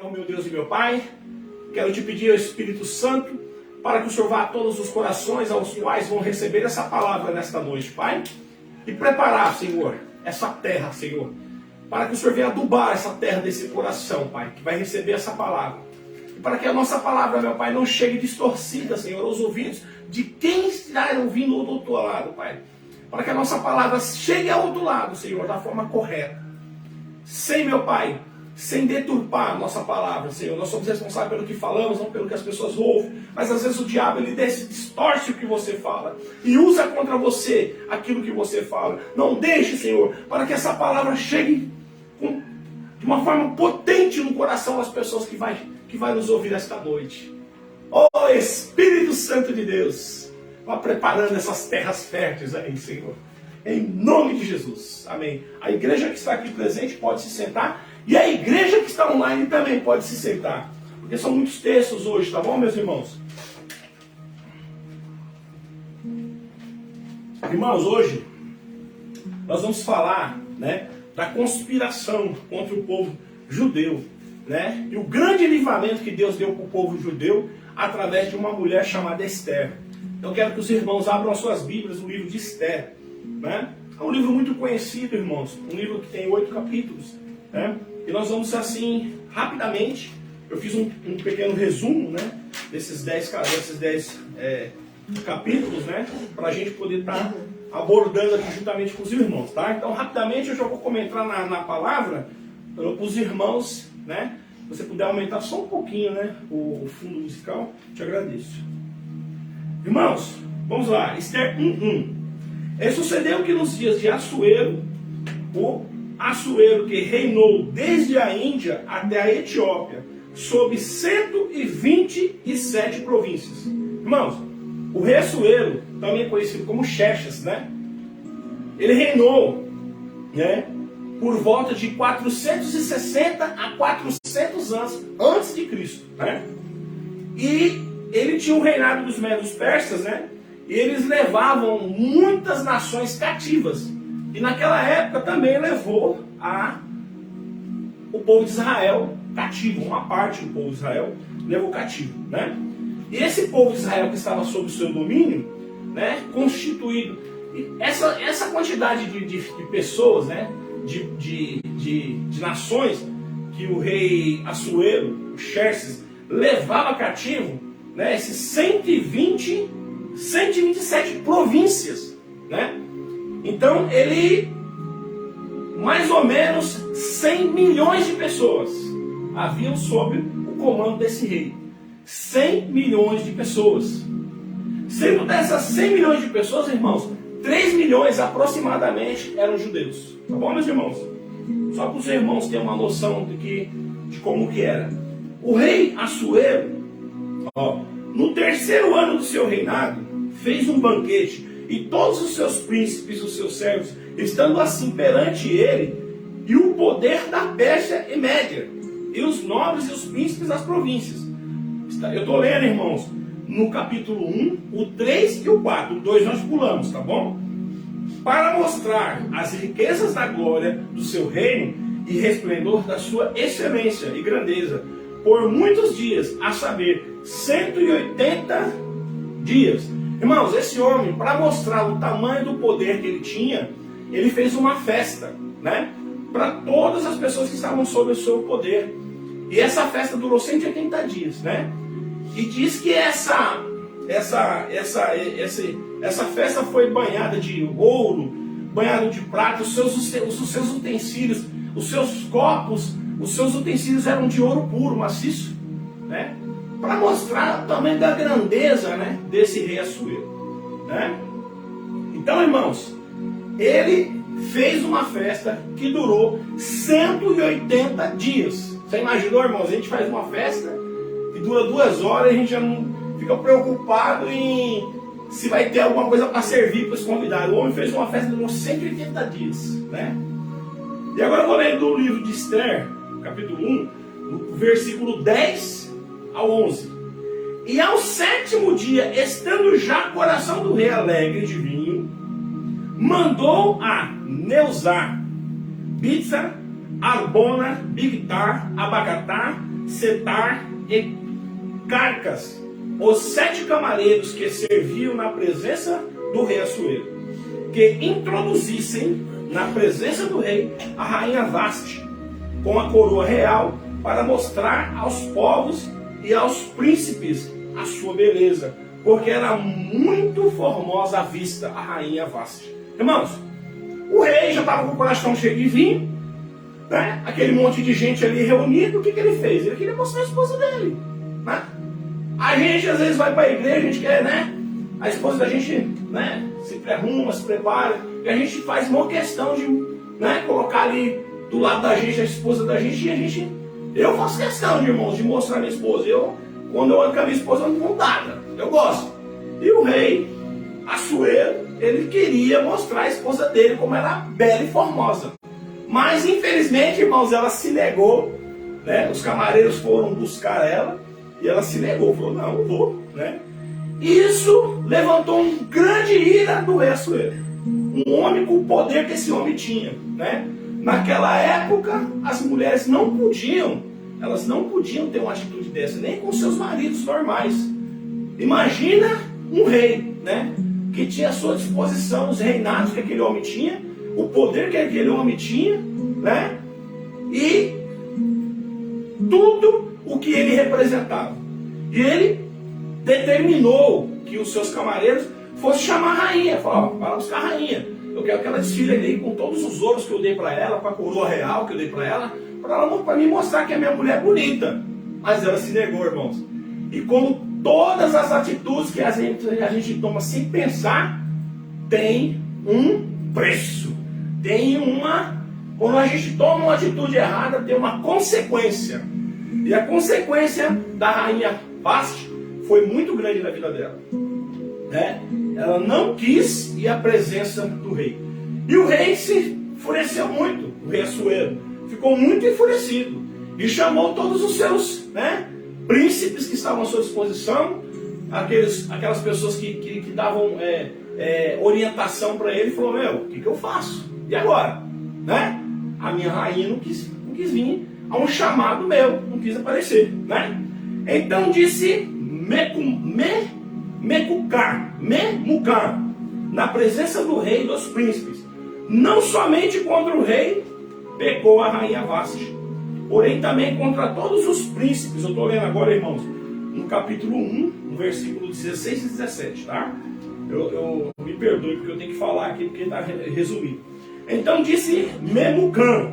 Senhor, meu Deus e meu Pai, quero te pedir ao Espírito Santo para que o Senhor vá a todos os corações aos quais vão receber essa palavra nesta noite, Pai, e preparar, Senhor, essa terra, Senhor, para que o Senhor venha adubar essa terra desse coração, Pai, que vai receber essa palavra. E para que a nossa palavra, meu Pai, não chegue distorcida, Senhor, aos ouvidos de quem está ouvindo do outro lado, Pai. Para que a nossa palavra chegue ao outro lado, Senhor, da forma correta. Sem, meu Pai, sem deturpar a nossa palavra, Senhor. Nós somos responsáveis pelo que falamos, não pelo que as pessoas ouvem. Mas às vezes o diabo, ele distorce o que você fala e usa contra você aquilo que você fala. Não deixe, Senhor, para que essa palavra chegue de uma forma potente no coração das pessoas que vai nos ouvir esta noite. Oh, Espírito Santo de Deus, vá preparando essas terras férteis aí, Senhor. Em nome de Jesus. Amém. A igreja que está aqui presente pode se sentar. E a igreja que está online também pode se sentar. Porque são muitos textos hoje, tá bom, meus irmãos? Irmãos, hoje nós vamos falar, né, da conspiração contra o povo judeu, né? E o grande livramento que Deus deu para o povo judeu através de uma mulher chamada Esther. Eu quero que os irmãos abram as suas Bíblias no livro de Esther, né? É um livro muito conhecido, irmãos. Um livro que tem 8 capítulos, né? E nós vamos assim, rapidamente, eu fiz um pequeno resumo, né, desses 10 capítulos, né, para a gente poder estar abordando aqui juntamente com os irmãos, tá? Então, rapidamente, eu já vou comentar na palavra para os irmãos, né? Se você puder aumentar só um pouquinho, né, o fundo musical, te agradeço. Irmãos, vamos lá. Esther 1:1. Sucedeu que nos dias de Assuero, o Assuero que reinou desde a Índia até a Etiópia, sob 127 províncias. Irmãos, o rei Assuero, também conhecido como Xerxes, né? Ele reinou, né, por volta de 460 a 400 anos antes de Cristo, né? E ele tinha o reinado dos Medos Persas, né? E eles levavam muitas nações cativas. E naquela época também levou o povo de Israel cativo. Uma parte do povo de Israel levou cativo, né? E esse povo de Israel que estava sob o seu domínio, né, constituído, essa quantidade de pessoas, né, de nações que o rei Assuero, o Xerxes, levava cativo, né, esses 127 províncias, né? Então ele, mais ou menos 100 milhões de pessoas haviam sob o comando desse rei. 100 milhões de pessoas. Sendo dessas 100 milhões de pessoas, irmãos, 3 milhões aproximadamente eram judeus. Tá bom, meus irmãos? Só para os irmãos terem uma noção de como que era. O rei Assuero, no 3º ano do seu reinado, fez um banquete, e todos os seus príncipes, os seus servos, estando assim perante ele, e o poder da Pérsia e Média, e os nobres e os príncipes das províncias. Eu estou lendo, irmãos, no capítulo 1, o 3 e o 4. O 2 nós pulamos, tá bom? Para mostrar as riquezas da glória do seu reino e resplendor da sua excelência e grandeza, por muitos dias, a saber, 180 dias. Irmãos, esse homem, para mostrar o tamanho do poder que ele tinha, ele fez uma festa, né, para todas as pessoas que estavam sob o seu poder. E essa festa durou 180 dias, né? E diz que essa festa foi banhada de ouro, banhada de prata, os seus utensílios, os seus copos, os seus utensílios eram de ouro puro, maciço, né? Para mostrar o tamanho da grandeza, né, desse rei Assuero, né? Então, irmãos, ele fez uma festa que durou 180 dias. Você imaginou, irmãos? A gente faz uma festa que dura 2 horas e a gente já não fica preocupado em se vai ter alguma coisa para servir para os convidados. O homem fez uma festa que durou 180 dias, né? E agora eu vou ler do livro de Esther, capítulo 1, do versículo 10 ao 11. E ao 7º dia, estando já o coração do rei alegre de vinho, mandou a Neusar, Bitsar, Arbona, Bigtar, Abacatar, Setar e Carcas, os 7 camareiros que serviam na presença do rei Assuero, que introduzissem na presença do rei a rainha Vaste, com a coroa real, para mostrar aos povos e aos príncipes a sua beleza, porque era muito formosa à vista a rainha Vaste. Irmãos, o rei já estava com o coração cheio de vinho, né? Aquele monte de gente ali reunido, o que ele fez? Ele queria mostrar a esposa dele, né? A gente às vezes vai para a igreja, a gente quer, né? A esposa da gente, né? Se arruma, se prepara, e a gente faz uma questão de, né? Colocar ali do lado da gente a esposa da gente, e eu faço questão, irmãos, de mostrar a minha esposa. Quando eu ando com a minha esposa, eu não vou nada, eu gosto. E o rei Assuero, ele queria mostrar a esposa dele como era bela e formosa. Mas infelizmente, irmãos, ela se negou, né? Os camareiros foram buscar ela e ela se negou, falou, não vou, né? Isso levantou um grande ira do rei Assuero, um homem com o poder que esse homem tinha, né? Naquela época, as mulheres elas não podiam ter uma atitude dessa, nem com seus maridos normais. Imagina um rei, né? Que tinha à sua disposição os reinados que aquele homem tinha, o poder que aquele homem tinha, né? E tudo o que ele representava. E ele determinou que os seus camareiros fossem chamar a rainha. Falou, vai lá buscar a rainha. Eu quero que ela desfile ali com todos os ouros que eu dei para ela, com a coroa real que eu dei para ela, para me mostrar que a minha mulher é bonita. Mas ela se negou, irmãos. E como todas as atitudes que a gente toma sem pensar, tem um preço. Quando a gente toma uma atitude errada, tem uma consequência. E a consequência da rainha Vaste foi muito grande na vida dela, né? Ela não quis ir à presença do rei. E o rei se enfureceu muito, o rei Assuero. Ficou muito enfurecido. E chamou todos os seus, né, príncipes que estavam à sua disposição, aquelas pessoas que davam orientação para ele, e falou, o que eu faço? E agora? Né? A minha rainha não quis vir a um chamado meu, não quis aparecer, né? Então disse Memucar, na presença do rei e dos príncipes, não somente contra o rei pecou a rainha Vaste, porém também contra todos os príncipes. Eu estou lendo agora, irmãos, no capítulo 1, no versículo 16 e 17, tá? Eu me perdoe porque eu tenho que falar aqui porque está resumido. Então disse Memucan,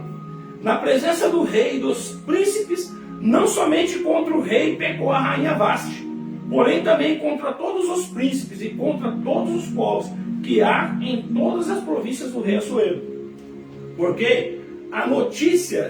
na presença do rei e dos príncipes, não somente contra o rei pecou a rainha Vaste, porém também contra todos os príncipes e contra todos os povos que há em todas as províncias do rei Assuero. Porque a notícia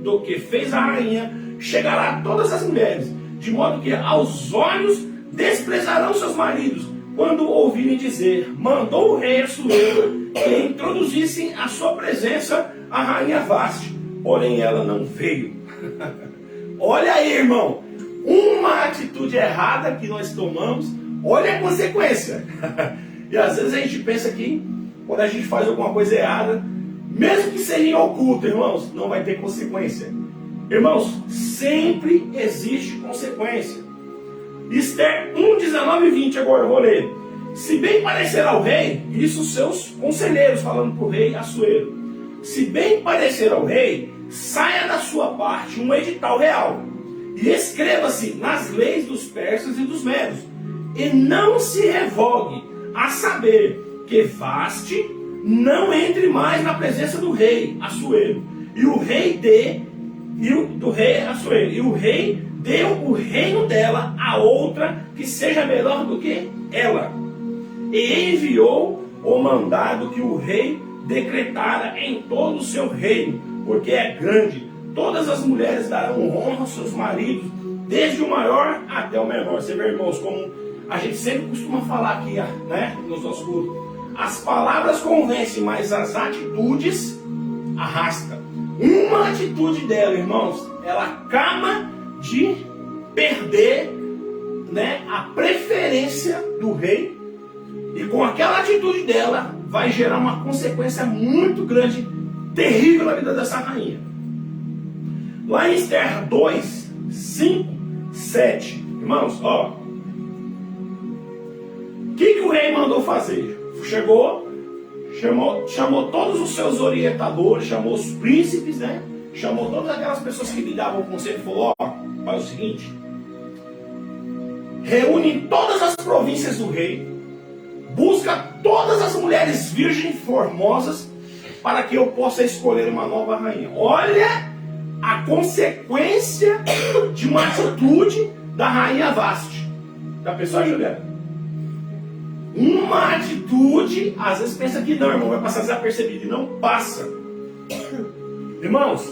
do que fez a rainha chegará a todas as mulheres, de modo que aos olhos desprezarão seus maridos, quando ouvirem dizer, mandou o rei Assuero que introduzissem à sua presença a rainha Vaste, porém ela não veio. Olha aí, irmão, uma atitude errada que nós tomamos, olha a consequência. E às vezes a gente pensa que quando a gente faz alguma coisa errada, mesmo que seja em oculto, irmãos, não vai ter consequência. Irmãos, sempre existe consequência. Esther 1, 19 e 20, agora eu vou ler. Se bem parecer ao rei, isso os seus conselheiros, falando para o rei Assuero, se bem parecer ao rei, saia da sua parte um edital real, e escreva-se nas leis dos persas e dos medos, e não se revogue, a saber que Vaste não entre mais na presença do rei Assuero, e o rei dê o reino dela a outra que seja melhor do que ela. E enviou o mandado que o rei decretara em todo o seu reino, porque é grande. Todas as mulheres darão honra aos seus maridos, desde o maior até o menor. Você vê, irmãos, como a gente sempre costuma falar aqui, né, nos nossos cultos. As palavras convencem, mas as atitudes arrastam. Uma atitude dela, irmãos, ela acaba de perder, né, a preferência do rei. E com aquela atitude dela, vai gerar uma consequência muito grande, terrível na vida dessa rainha. Lá em Esther 2, 5, 7. Irmãos, ó. O que o rei mandou fazer? Chegou, chamou todos os seus orientadores, chamou os príncipes, né? Chamou todas aquelas pessoas que lhe davam conselho e falou: ó, faz o seguinte, reúne todas as províncias do rei, busca todas as mulheres virgens formosas, para que eu possa escolher uma nova rainha. Olha a consequência de uma atitude da rainha Vasti, da pessoa Juliana. Uma atitude, às vezes pensa que não, irmão, vai passar desapercebido, e não passa. Irmãos,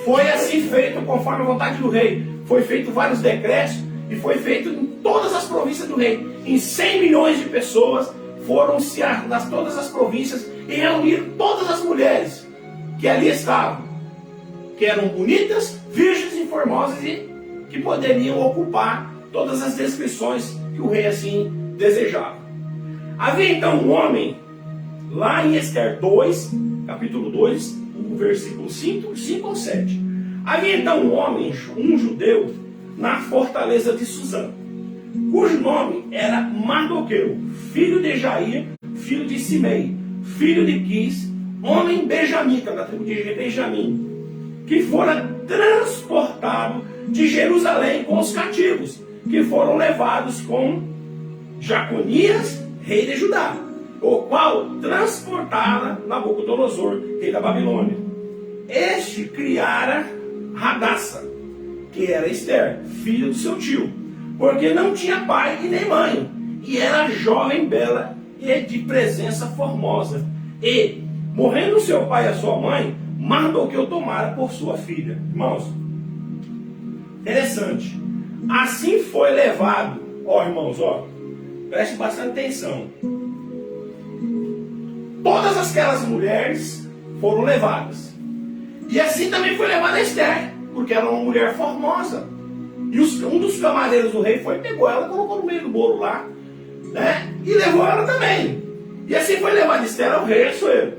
foi assim feito conforme a vontade do rei. Foi feito vários decretos e foi feito em todas as províncias do rei. Em 100 milhões de pessoas foram-se nas todas as províncias e reuniram todas as mulheres que ali estavam, que eram bonitas, virgens e formosas e que poderiam ocupar todas as descrições que o rei assim desejava. Havia então um homem, lá em Esther 2, capítulo 2, o versículo 5 ao 7. Havia então um homem, um judeu, na fortaleza de Suzã, cujo nome era Mardoqueu, filho de Jair, filho de Simei, filho de Quis, homem benjamita, da tribo de Benjamim, que fora transportado de Jerusalém com os cativos, que foram levados com Jaconias, rei de Judá, o qual transportara Nabucodonosor, rei da Babilônia. Este criara Radassa, que era Esther, filha do seu tio, porque não tinha pai e nem mãe, e era jovem, bela e de presença formosa. E, morrendo seu pai e a sua mãe, Mardoqueu tomara por sua filha. Irmãos, interessante. Assim foi levado, ó irmãos, ó, preste bastante atenção. Todas aquelas mulheres foram levadas. E assim também foi levada Esther, porque era uma mulher formosa. E um dos camareiros do rei foi, pegou ela, colocou no meio do bolo lá, né? E levou ela também. E assim foi levada Esther ao rei Assuero,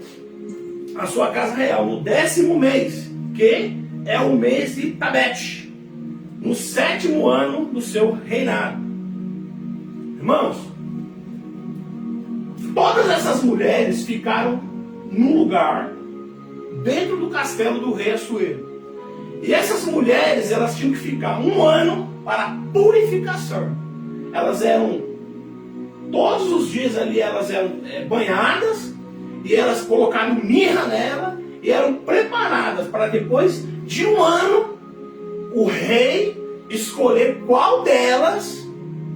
a sua casa real, no 10º mês, que é o mês de Tabete, no 7º ano do seu reinado. Irmãos, todas essas mulheres ficaram num lugar dentro do castelo do rei Assuero. E essas mulheres, elas tinham que ficar 1 ano para purificação. Elas eram, todos os dias ali, elas eram banhadas, e elas colocaram mirra nela, e eram preparadas para depois de 1 ano, o rei escolher qual delas,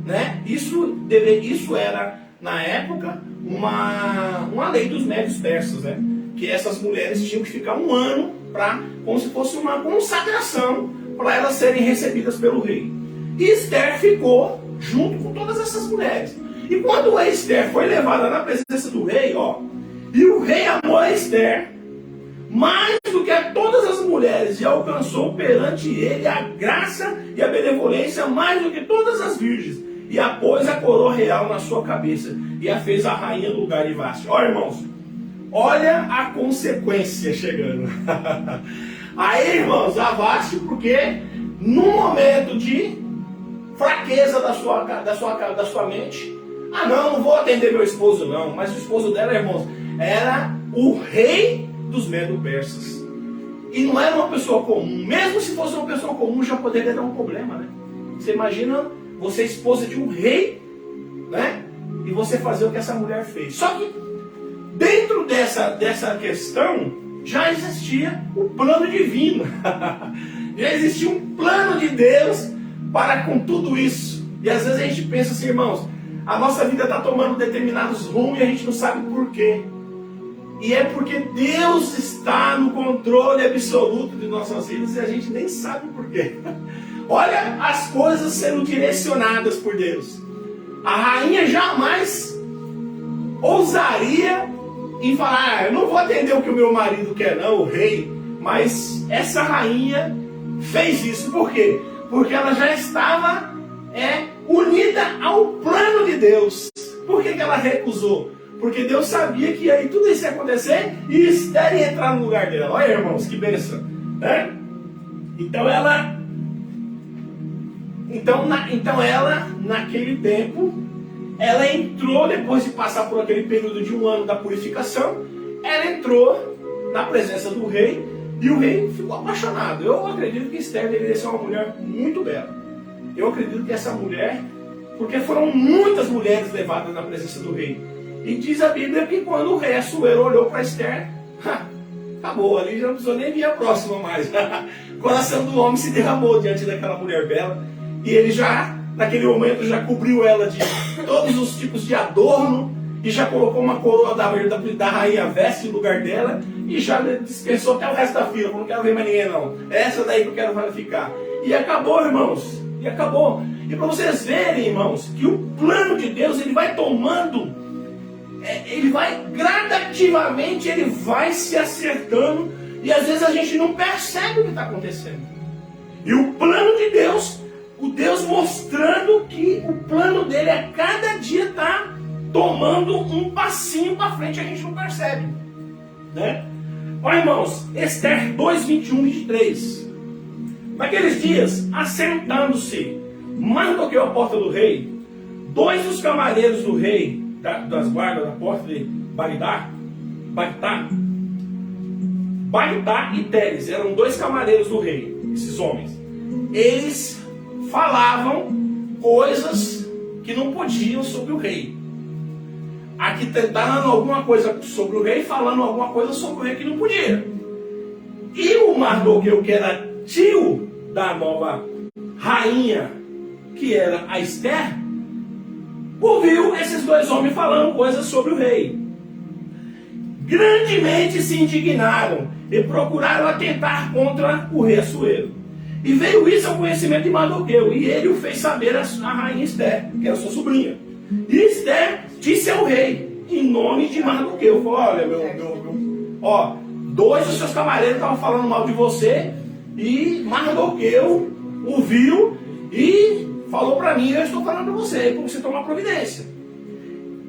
né? Isso era, na época, uma lei dos médios persas, né? Que essas mulheres tinham que ficar 1 ano como se fosse uma consagração para elas serem recebidas pelo rei. E Esther ficou junto com todas essas mulheres. E quando a Esther foi levada na presença do rei, ó, e o rei amou a Esther mais do que a todas as mulheres, e alcançou perante ele a graça e a benevolência mais do que todas as virgens, e a pôs a coroa real na sua cabeça, e a fez a rainha do lugar de Vasti. Ó, irmãos, olha a consequência chegando. Aí, irmãos, a Vasti, porque num momento de fraqueza da sua mente, não vou atender meu esposo não, mas o esposo dela, irmãos, era o rei dos medo-persas. E não era uma pessoa comum. Mesmo se fosse uma pessoa comum, já poderia dar um problema, né? Você imagina você esposa de um rei, né? E você fazer o que essa mulher fez. Só que dentro dessa questão já existia o plano divino. Já existia um plano de Deus para com tudo isso. E às vezes a gente pensa assim, irmãos, a nossa vida está tomando determinados rumos e a gente não sabe por quê. E é porque Deus está no controle absoluto de nossas vidas e a gente nem sabe por quê. Olha as coisas sendo direcionadas por Deus. A rainha jamais ousaria em falar, eu não vou atender o que o meu marido quer não, o rei. Mas essa rainha fez isso. Por quê? Porque ela já estava unida ao plano de Deus. Por que ela recusou? Porque Deus sabia que aí tudo isso ia acontecer e Esther ia entrar no lugar dela. Olha, irmãos, que bênção, né? Então ela Então ela, naquele tempo, ela entrou, depois de passar por aquele período de 1 ano da purificação, ela entrou na presença do rei, e o rei ficou apaixonado. Eu acredito que Esther deveria ser uma mulher muito bela. Eu acredito que essa mulher, porque foram muitas mulheres levadas na presença do rei. E diz a Bíblia que quando o rei Assuero olhou para Esther, acabou, ali já não precisou nem vir a próxima mais. O coração do homem se derramou diante daquela mulher bela, e ele já, naquele momento, já cobriu ela de todos os tipos de adorno, e já colocou uma coroa da rainha Veste no lugar dela, e já dispensou até o resto da fila. Não quero ver mais ninguém não, é essa daí que eu quero ficar. E acabou, irmãos, e acabou. E para vocês verem, irmãos, que o plano de Deus, ele vai tomando, ele vai gradativamente, ele vai se acertando, e às vezes a gente não percebe o que está acontecendo. E o plano de Deus, o Deus mostrando que o plano dele a cada dia está tomando um passinho para frente, a gente não percebe, né? Olha, irmãos, Esther 2, 21, 23. Naqueles dias, assentando-se Mardoqueu à porta do rei, 2 dos camareiros do rei, das guardas da porta de Bagdá e Teres, eram 2 camareiros do rei, esses homens. Eles falavam coisas que não podiam sobre o rei. Aqui tentando alguma coisa sobre o rei, falando alguma coisa sobre o rei que não podia. E o Mardoqueu, que era tio da nova rainha, que era a Esther, ouviu esses 2 homens falando coisas sobre o rei. Grandemente se indignaram e procuraram atentar contra o rei Assuero. E veio isso ao conhecimento de Mardoqueu, e ele o fez saber a rainha Esther, que era sua sobrinha. E Esther disse ao rei, em nome de Mardoqueu, falou: olha, ó, 2 dos seus camareiros estavam falando mal de você, e Mardoqueu ouviu e falou para mim: eu estou falando para você tomar providência.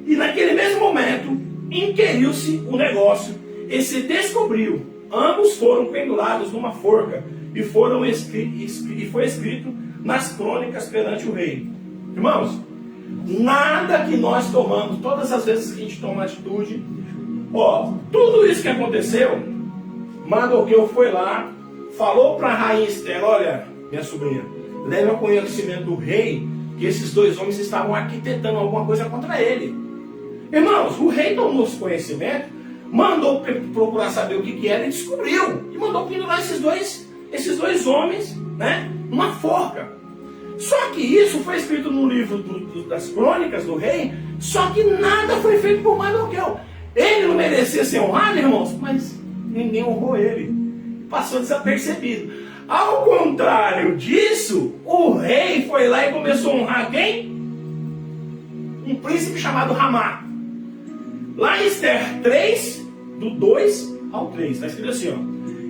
E naquele mesmo momento, inquiriu-se o negócio e se descobriu. Ambos foram pendurados numa forca e foi escrito nas crônicas perante o rei. Irmãos, nada que nós tomamos, todas as vezes que a gente toma atitude, tudo isso que aconteceu, Mardoqueu foi lá, falou para a rainha Esther: olha, minha sobrinha, leve ao conhecimento do rei que esses 2 homens estavam arquitetando alguma coisa contra ele. Irmãos, o rei tomou esse conhecimento, mandou procurar saber o que era e descobriu. E mandou pendurar esses dois homens, né, numa forca. Só que isso foi escrito no livro das crônicas do rei, só que nada foi feito por Mardoqueu. Ele não merecia ser honrado, irmãos, mas ninguém honrou ele. Passou desapercebido. Ao contrário disso, o rei foi lá e começou a honrar quem? Um príncipe chamado Ramá. Lá em Esther 3, do 2 ao 3, está escrito assim, ó: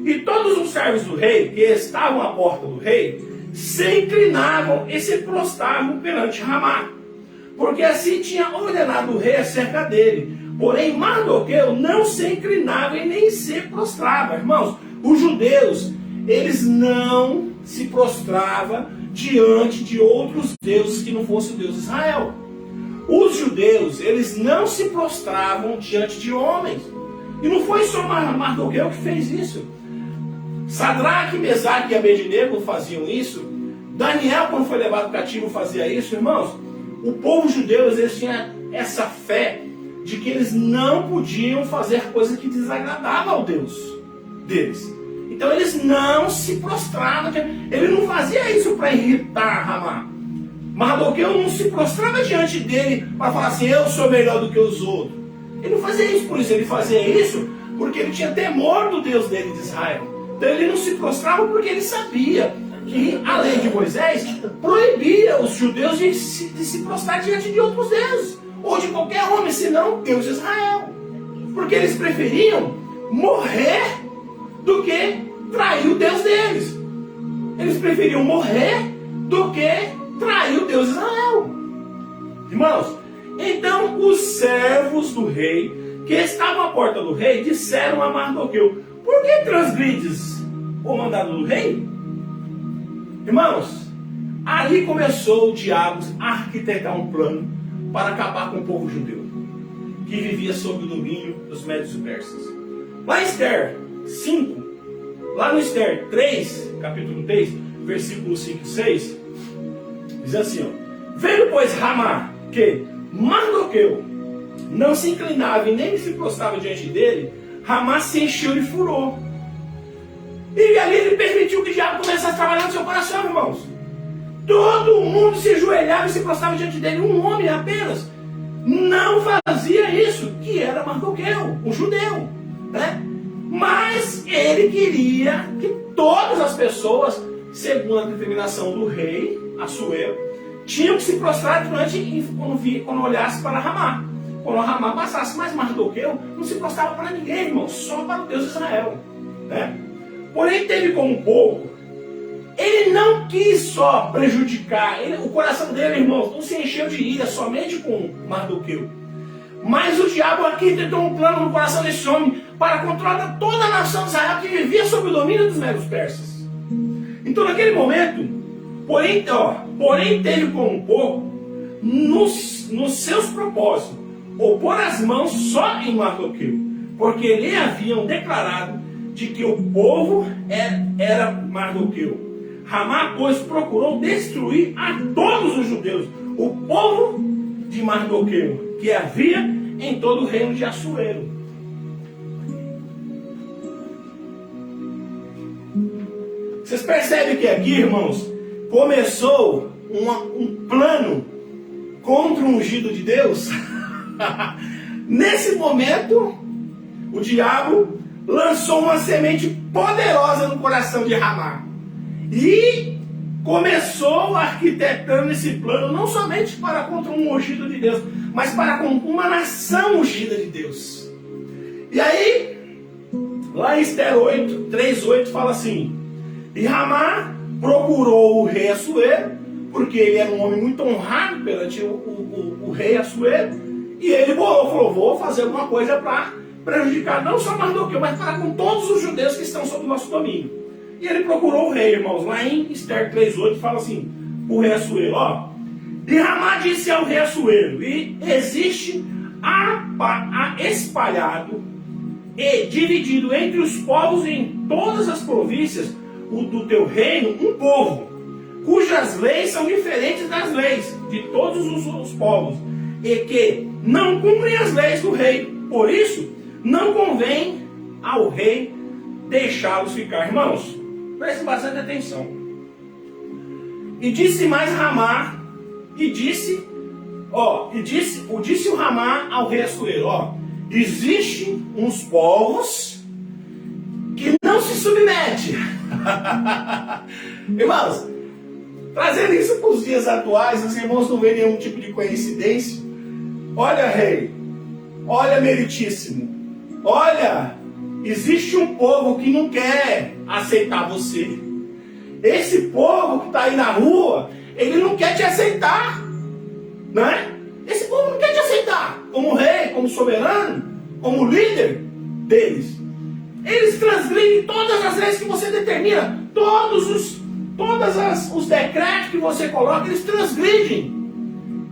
e todos os servos do rei que estavam à porta do rei se inclinavam e se prostravam perante Ramá, porque assim tinha ordenado o rei acerca dele. Porém Mardoqueu não se inclinava e nem se prostrava. Irmãos, os judeus, eles não se prostravam diante de outros deuses que não fosse o Deus de Israel. Os judeus, eles não se prostravam diante de homens. E não foi só Mardoqueu que fez isso. Sadraque, Mesaque e Abednego faziam isso. Daniel, quando foi levado cativo, fazia isso. Irmãos, o povo judeu, eles tinham essa fé de que eles não podiam fazer coisas que desagradavam ao Deus deles. Então eles não se prostravam. Ele não fazia isso para irritar Ramá. Mardoqueu não se prostrava diante dele para falar assim: eu sou melhor do que os outros. Ele não fazia isso por isso. Ele fazia isso porque ele tinha temor do Deus dele, de Israel. Então ele não se prostrava porque ele sabia que a lei de Moisés proibia os judeus de se prostrar diante de outros deuses, ou de qualquer homem, senão Deus de Israel. Porque eles preferiam morrer do que trair o Deus deles. Eles preferiam morrer do que trair o Deus de Israel. Irmãos, então os servos do rei, que estavam à porta do rei, disseram a Mardoqueu: por que transgrides o mandado do rei? Irmãos, Ali começou o diabo a arquitetar um plano para acabar com o povo judeu, que vivia sob o domínio dos médios e persas. Lá em Esther 5, lá no Esther 3, capítulo 3, versículos 5 e 6, diz assim, ó: vendo, pois, Ramá, que Mardoqueu não se inclinava e nem se prostrava diante dele, Ramá se encheu de furor. E ali ele permitiu que o diabo começasse a trabalhar no seu coração, irmãos. Todo mundo se ajoelhava e se prostrava diante dele. Um homem apenas não fazia isso, que era Mardoqueu, o judeu, né? Mas ele queria que todas as pessoas, segundo a determinação do rei Assuero, tinham que se prostrar quando olhasse para Ramá. Quando Ramá passasse, mas Mardoqueu não se prostrava para ninguém, irmão, só para o Deus de Israel, né? Porém, teve como povo, ele não quis só prejudicar, o coração dele, irmãos, não se encheu de ira somente com Mardoqueu, mas o diabo arquitetou um plano no coração desse homem para controlar toda a nação de Israel que vivia sob o domínio dos medos persas. Então, naquele momento, porém teve como povo, nos seus propósitos, opor as mãos só em Mardoqueu, porque lhe haviam declarado de que o povo era Mardoqueu. Ramá, pois, procurou destruir a todos os judeus, o povo de Mardoqueu, que havia em todo o reino de Assuero. Vocês percebem que aqui, irmãos, começou um plano contra o ungido de Deus? Nesse momento, o diabo lançou uma semente poderosa no coração de Ramá. E começou arquitetando esse plano, não somente para contra um ungido de Deus, mas para contra uma nação ungida de Deus. E aí, lá em Esther 3:8 fala assim: e Ramá procurou o rei Assuero, porque ele era um homem muito honrado perante o rei Assuero, e ele falou: vou fazer alguma coisa para prejudicar não só Mardoqueu, mas para com todos os judeus que estão sob o nosso domínio. E ele procurou o rei, irmãos. Lá em Esther 3:8 fala assim, o rei Assuero, ó: e Ramá disse ao rei Assuero: e existe espalhado e dividido entre os povos em todas as províncias do teu reino um povo, cujas leis são diferentes das leis de todos os povos, e que não cumprem as leis do rei. Por isso, não convém ao rei deixá-los ficar. Irmãos, prestem bastante atenção. E disse mais Ramá, disse o Ramá ao rei Assuero: ó, existem uns povos que não se submetem. Irmãos, trazendo isso para os dias atuais, os irmãos não veem nenhum tipo de coincidência. Olha, rei, olha, meritíssimo, olha, existe um povo que não quer aceitar você. Esse povo que está aí na rua, ele não quer te aceitar, né? Esse povo não quer te aceitar como rei, como soberano, como líder deles. Eles transgridem todas as leis que você determina, todos os decretos que você coloca, eles transgridem.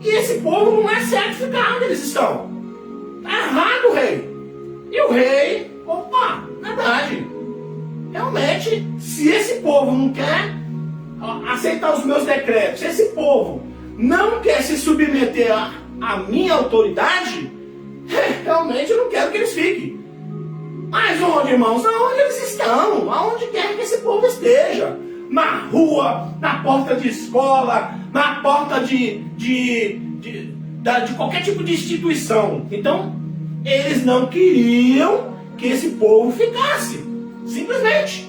E esse povo não é certo ficar onde eles estão. Está errado, rei. E o rei, opa, verdade. Realmente, se esse povo não quer aceitar os meus decretos, se esse povo não quer se submeter à minha autoridade, realmente eu não quero que eles fiquem. Mas onde, irmãos? Aonde eles estão? Aonde quer que esse povo esteja? Na rua, na porta de escola, na porta de qualquer tipo de instituição. Então, eles não queriam que esse povo ficasse. Simplesmente.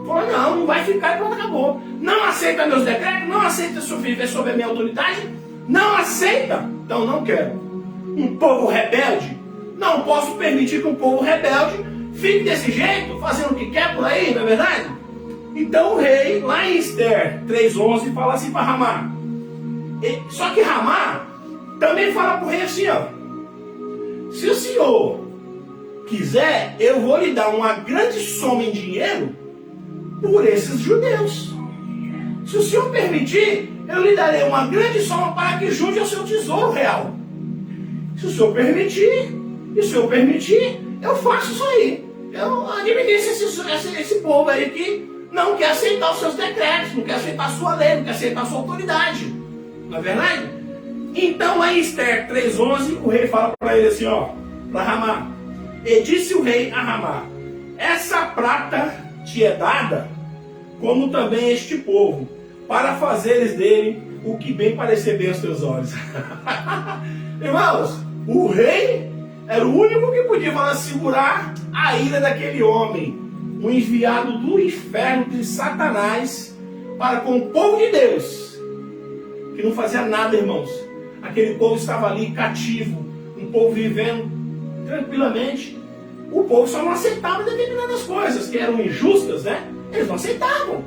Falou: não vai ficar e pronto, acabou. Não aceita meus decretos, não aceita viver sob a minha autoridade, não aceita. Então não quero. Um povo rebelde, não posso permitir que um povo rebelde fique desse jeito, fazendo o que quer por aí, não é verdade? Então o rei, lá em Esther 3:11, fala assim para Ramá. Só que Ramá também fala para o rei assim, ó: se o senhor quiser, eu vou lhe dar uma grande soma em dinheiro por esses judeus. se o senhor permitir, eu lhe darei uma grande soma para que junte ao seu tesouro real. Se o senhor permitir, eu faço isso aí. Eu administro esse povo aí que não quer aceitar os seus decretos, não quer aceitar a sua lei, não quer aceitar a sua autoridade. Não é verdade? Então, em Esther 3:11, o rei fala para ele assim, ó, para Ramá. E disse o rei a Ramá: essa prata te é dada, como também este povo, para fazeres dele o que bem parecer bem aos teus olhos. Irmãos, o rei era o único que podia segurar a ira daquele homem, um enviado do inferno de Satanás para com o povo de Deus, que não fazia nada, irmãos. Aquele povo estava ali cativo, um povo vivendo tranquilamente. O povo só não aceitava determinadas coisas que eram injustas, né? Eles não aceitavam.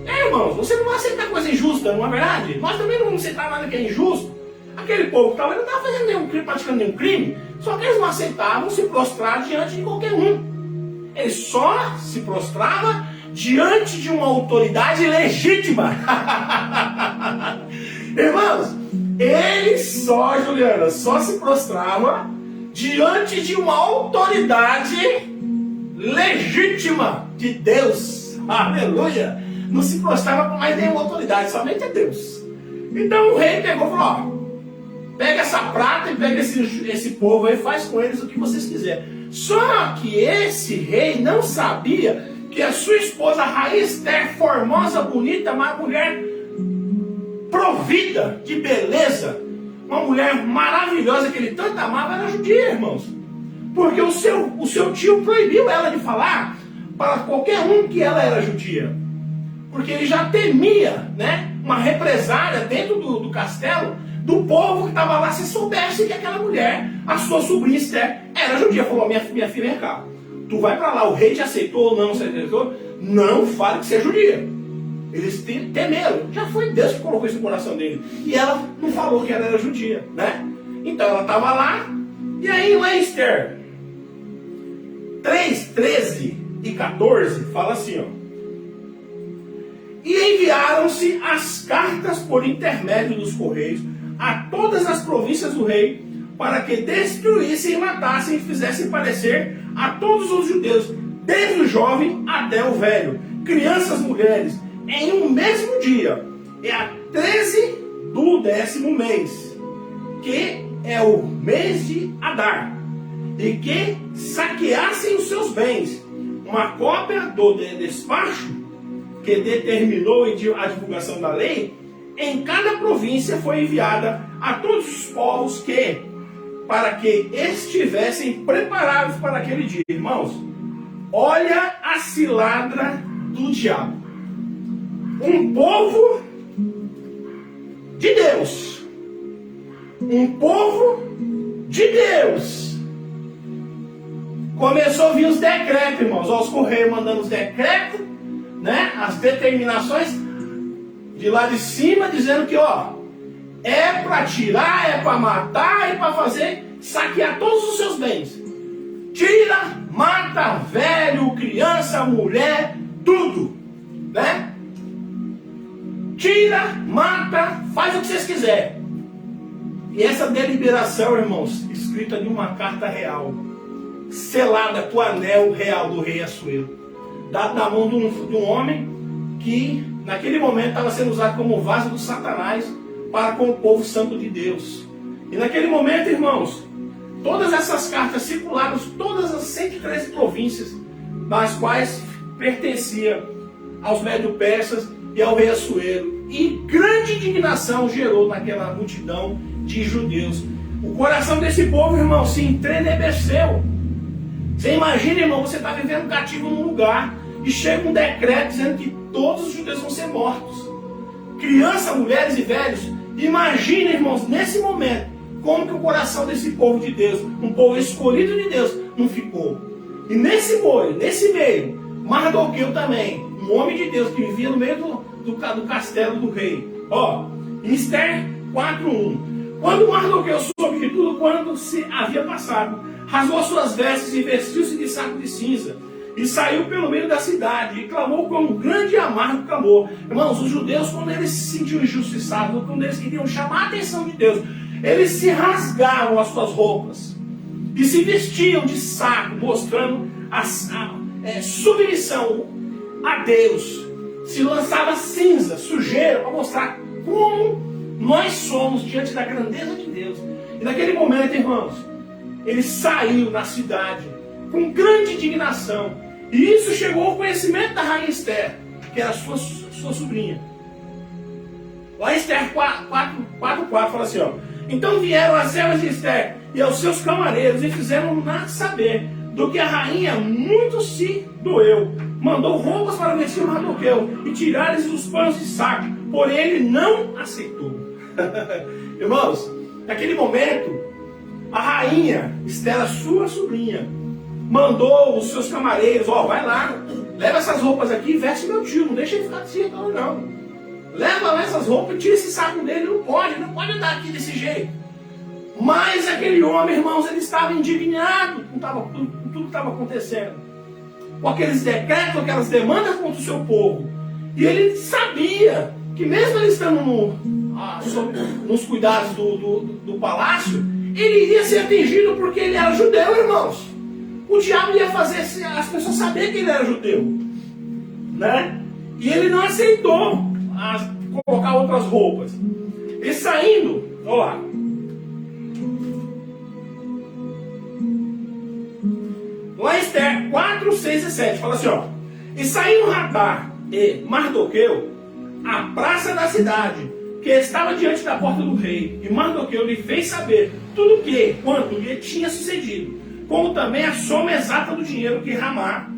Irmãos, você não vai aceitar coisa injusta, não é verdade? Nós também não vamos aceitar nada que é injusto. Aquele povo que não estava fazendo nenhum crime, praticando nenhum crime, só que eles não aceitavam se prostrar diante de qualquer um. Eles só se prostravam diante de uma autoridade legítima. Irmãos, ele só, Juliana, só se prostrava diante de uma autoridade legítima de Deus. Aleluia! Não se prostrava com mais nenhuma autoridade, somente a Deus. Então o rei pegou e falou, ó, pega essa prata e pega esse povo aí e faz com eles o que vocês quiserem. Só que esse rei não sabia que a sua esposa, a rainha Esther, formosa, bonita, uma mulher provida de beleza, uma mulher maravilhosa que ele tanto amava, era judia, irmãos. Porque o seu tio proibiu ela de falar para qualquer um que ela era judia. Porque ele já temia, né, uma represália dentro do castelo do povo que estava lá, se soubesse que aquela mulher, a sua sobrinha Esther, era judia. Falou, minha filha, vem cá, tu vai para lá, o rei te aceitou ou não, você aceitou? Não fale que você é judia. Eles temeram. Já foi Deus que colocou isso no coração dele. E ela não falou que ela era judia, né? Então ela estava lá. E aí lá em Esther 3, 13 e 14 fala assim, ó. E enviaram-se as cartas por intermédio dos correios a todas as províncias do rei, para que destruíssem, matassem e fizessem parecer a todos os judeus, desde o jovem até o velho, crianças, mulheres, em um mesmo dia, é a 13 do 10º mês, que é o mês de Adar, e que saqueassem os seus bens. Uma cópia do despacho que determinou a divulgação da lei em cada província foi enviada a todos os povos para que estivessem preparados para aquele dia. Irmãos, olha a cilada do diabo. Um povo de Deus. Um povo de Deus. Começou a vir os decretos, irmãos. Ó, os correios mandando os decretos, né? As determinações de lá de cima, dizendo que, ó, é para tirar, é para matar, é para fazer, saquear todos os seus bens. Tira, mata, velho, criança, mulher, tudo, né? Tira, mata, faz o que vocês quiserem. E essa deliberação, irmãos, escrita em uma carta real, selada com o anel real do rei Assuero, dado na mão de um homem que naquele momento estava sendo usado como vaso do Satanás para com o povo santo de Deus. E naquele momento, irmãos, todas essas cartas circularam todas as 113 províncias, das quais pertencia aos Médio-Persas e ao rei Assuero. E grande indignação gerou naquela multidão de judeus. O coração desse povo, irmão, se entrenebeceu. Você imagina, irmão, você está vivendo cativo num lugar e chega um decreto dizendo que todos os judeus vão ser mortos. Crianças, mulheres e velhos. Imagina, irmãos, nesse momento, como que o coração desse povo de Deus, um povo escolhido de Deus, não ficou. E nesse meio, Mardoqueu também, um homem de Deus que vivia no meio do castelo do rei. Ó, em Esther 4:1. Quando Mardoqueu soube de tudo quanto se havia passado, rasgou suas vestes e vestiu-se de saco de cinza, e saiu pelo meio da cidade e clamou com um grande e amargo clamor. Irmãos, os judeus, quando eles se sentiam injustiçados, quando eles queriam chamar a atenção de Deus, eles se rasgavam as suas roupas e se vestiam de saco, mostrando a submissão a Deus. Se lançava cinza, sujeira, para mostrar como nós somos diante da grandeza de Deus. E naquele momento, irmãos, ele saiu na cidade com grande indignação. E isso chegou ao conhecimento da rainha Esther, que era sua sobrinha. Lá em Esther 4:4 fala assim, ó. Então vieram as servas de Esther e aos seus camareiros e fizeram nada saber do que a rainha muito se doeu. Mandou roupas para vestir Mardoqueu e tirar-lhes os panos de saco, porém ele não aceitou. Irmãos, naquele momento, a rainha Esther, a sua sobrinha, mandou os seus camareiros, ó, vai lá, leva essas roupas aqui e veste meu tio, não deixa ele ficar desse jeito não. Leva lá essas roupas e tira esse saco dele, não pode andar aqui desse jeito. Mas aquele homem, irmãos, ele estava indignado com tudo que estava acontecendo, com aqueles decretos, aquelas demandas contra o seu povo. E ele sabia que mesmo ele estando nos cuidados do palácio, ele iria ser atingido porque ele era judeu, irmãos. O diabo ia fazer as pessoas saberem que ele era judeu, né? E ele não aceitou colocar outras roupas. E saindo, olha lá. Lá em Esther 4, 6 e 7, fala assim, ó. E saindo Radar e Mardoqueu à praça da cidade, que estava diante da porta do rei, e Mardoqueu lhe fez saber tudo quanto lhe tinha sucedido, como também a soma exata do dinheiro que Ramá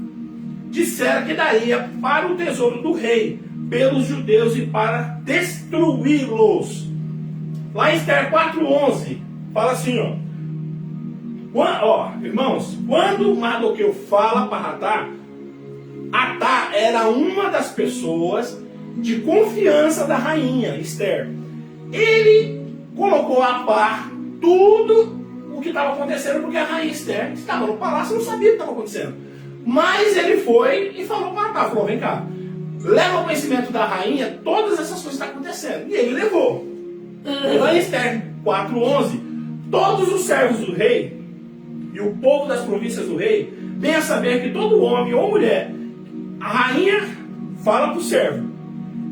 dissera que daria para o tesouro do rei, pelos judeus e para destruí-los. Lá em Esther 4:11, fala assim, ó, irmãos, quando Mardoqueu fala para Atá era uma das pessoas de confiança da rainha Esther. Ele colocou a par tudo o que estava acontecendo, porque a rainha Esther estava no palácio e não sabia o que estava acontecendo. Mas ele foi e falou para Atá, falou, vem cá, leva ao conhecimento da rainha todas essas coisas que estão acontecendo. E ele levou. Lá em Esther 4:11, todos os servos do rei e o povo das províncias do rei vem a saber que todo homem ou mulher, a rainha fala para o servo.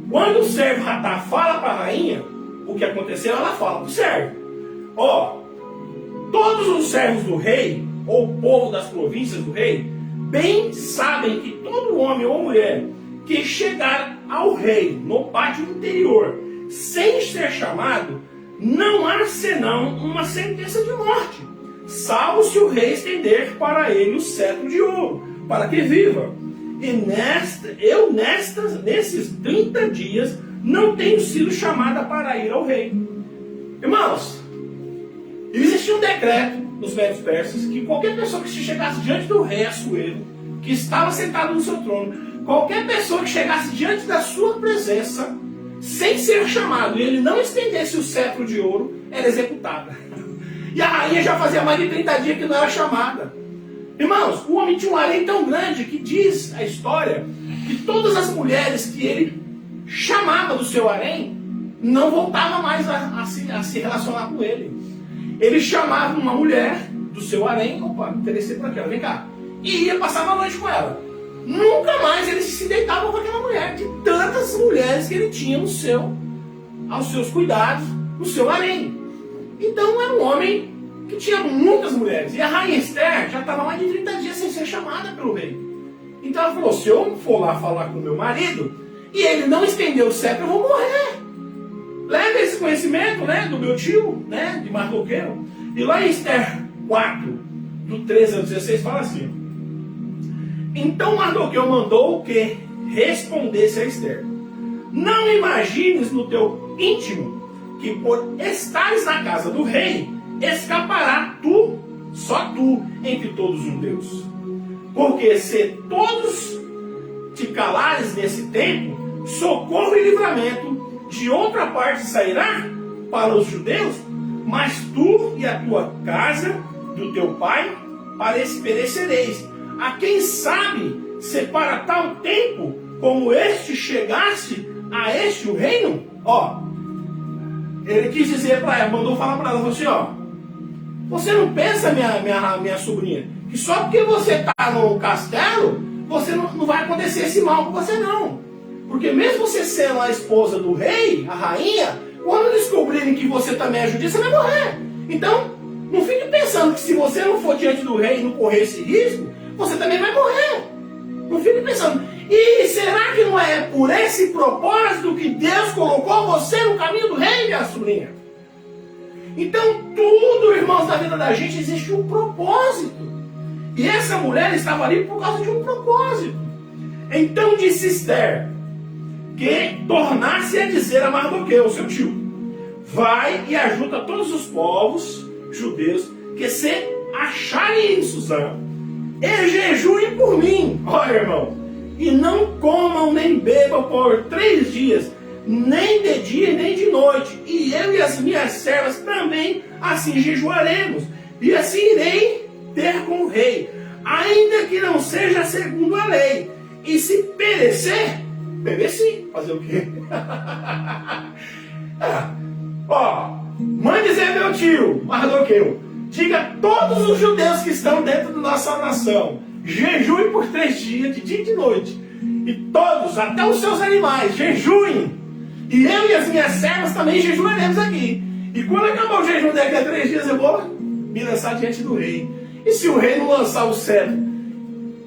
Quando o servo Ratá fala para a rainha o que aconteceu, ela fala para o servo. Ó, todos os servos do rei, ou o povo das províncias do rei, bem sabem que todo homem ou mulher que chegar ao rei no pátio interior, sem ser chamado, não há senão uma sentença de morte, salvo se o rei estender para ele o cetro de ouro, para que viva. E nesses 30 dias não tenho sido chamada para ir ao rei. Irmãos, existia um decreto nos velhos persas que qualquer pessoa que se chegasse diante do rei Assuero, que estava sentado no seu trono, qualquer pessoa que chegasse diante da sua presença, sem ser chamado, e ele não estendesse o cetro de ouro, era executada. E a rainha já fazia mais de 30 dias que não era chamada. Irmãos, o homem tinha um harém tão grande que diz a história que todas as mulheres que ele chamava do seu harém não voltavam mais a se relacionar com ele. Ele chamava uma mulher do seu harém, opa, me interessei por aquela, vem cá, e ia passar uma noite com ela. Nunca mais ele se deitava com aquela mulher, de tantas mulheres que ele tinha aos seus cuidados, no seu harém. Então era um homem que tinha muitas mulheres. E a rainha Esther já estava mais de 30 dias sem ser chamada pelo rei. Então ela falou, se eu for lá falar com meu marido, e ele não estender o cetro, eu vou morrer. Leva esse conhecimento, né, do meu tio, né, de Mardoqueu. E lá em Esther 4, do 13 ao 16, fala assim. Então Mardoqueu mandou que respondesse a Esther. Não imagines no teu íntimo que por estares na casa do rei, escapará só tu, entre todos os judeus. Porque se todos te calares nesse tempo, socorro e livramento de outra parte sairá para os judeus, mas tu e a tua casa, do teu pai, perecereis. A quem sabe se para tal tempo como este chegasse a este o reino? Ó, ele quis dizer para ela, mandou falar para ela, falou assim, ó, você não pensa, minha sobrinha, que só porque você está no castelo, você não vai acontecer esse mal com você não. Porque mesmo você sendo a esposa do rei, a rainha, quando descobrirem que você também é judia, você vai morrer. Então, não fique pensando que se você não for diante do rei e não correr esse risco, você também vai morrer. Não fique pensando. E será que não é por esse propósito que Deus colocou você no caminho do rei, minha sobrinha? Então, tudo, irmãos, da vida da gente existe um propósito. E essa mulher estava ali por causa de um propósito. Então disse Esther que tornasse a dizer a Mardoqueu, seu tio, vai e ajuda todos os povos judeus que se acharem em Suzã e jejuem por mim, ó irmão, e não comam nem bebam por 3 dias, nem de dia nem de noite, e eu e as minhas servas também assim jejuaremos, e assim irei ter com o rei, ainda que não seja segundo a lei, e se perecer, pereci, fazer o quê? Ó, mande dizer meu tio, Mardoqueu, diga a todos os judeus que estão dentro da nossa nação, jejuem por 3 dias, de dia e de noite, e todos, até os seus animais, jejuem, e eu e as minhas servas também jejuaremos aqui, e quando acabar o jejum daqui a 3 dias eu vou me lançar diante do rei, e se o rei não lançar o cetro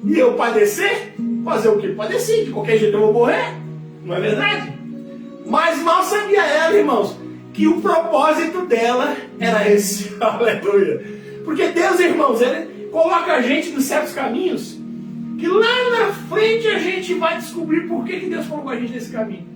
e eu padecer, fazer o que? Padecer, de qualquer jeito eu vou morrer, não é verdade? Mas mal sabia ela, irmãos, que o propósito dela era esse, aleluia. Porque Deus, irmãos, Ele coloca a gente nos certos caminhos, que lá na frente a gente vai descobrir por que Deus colocou a gente nesse caminho.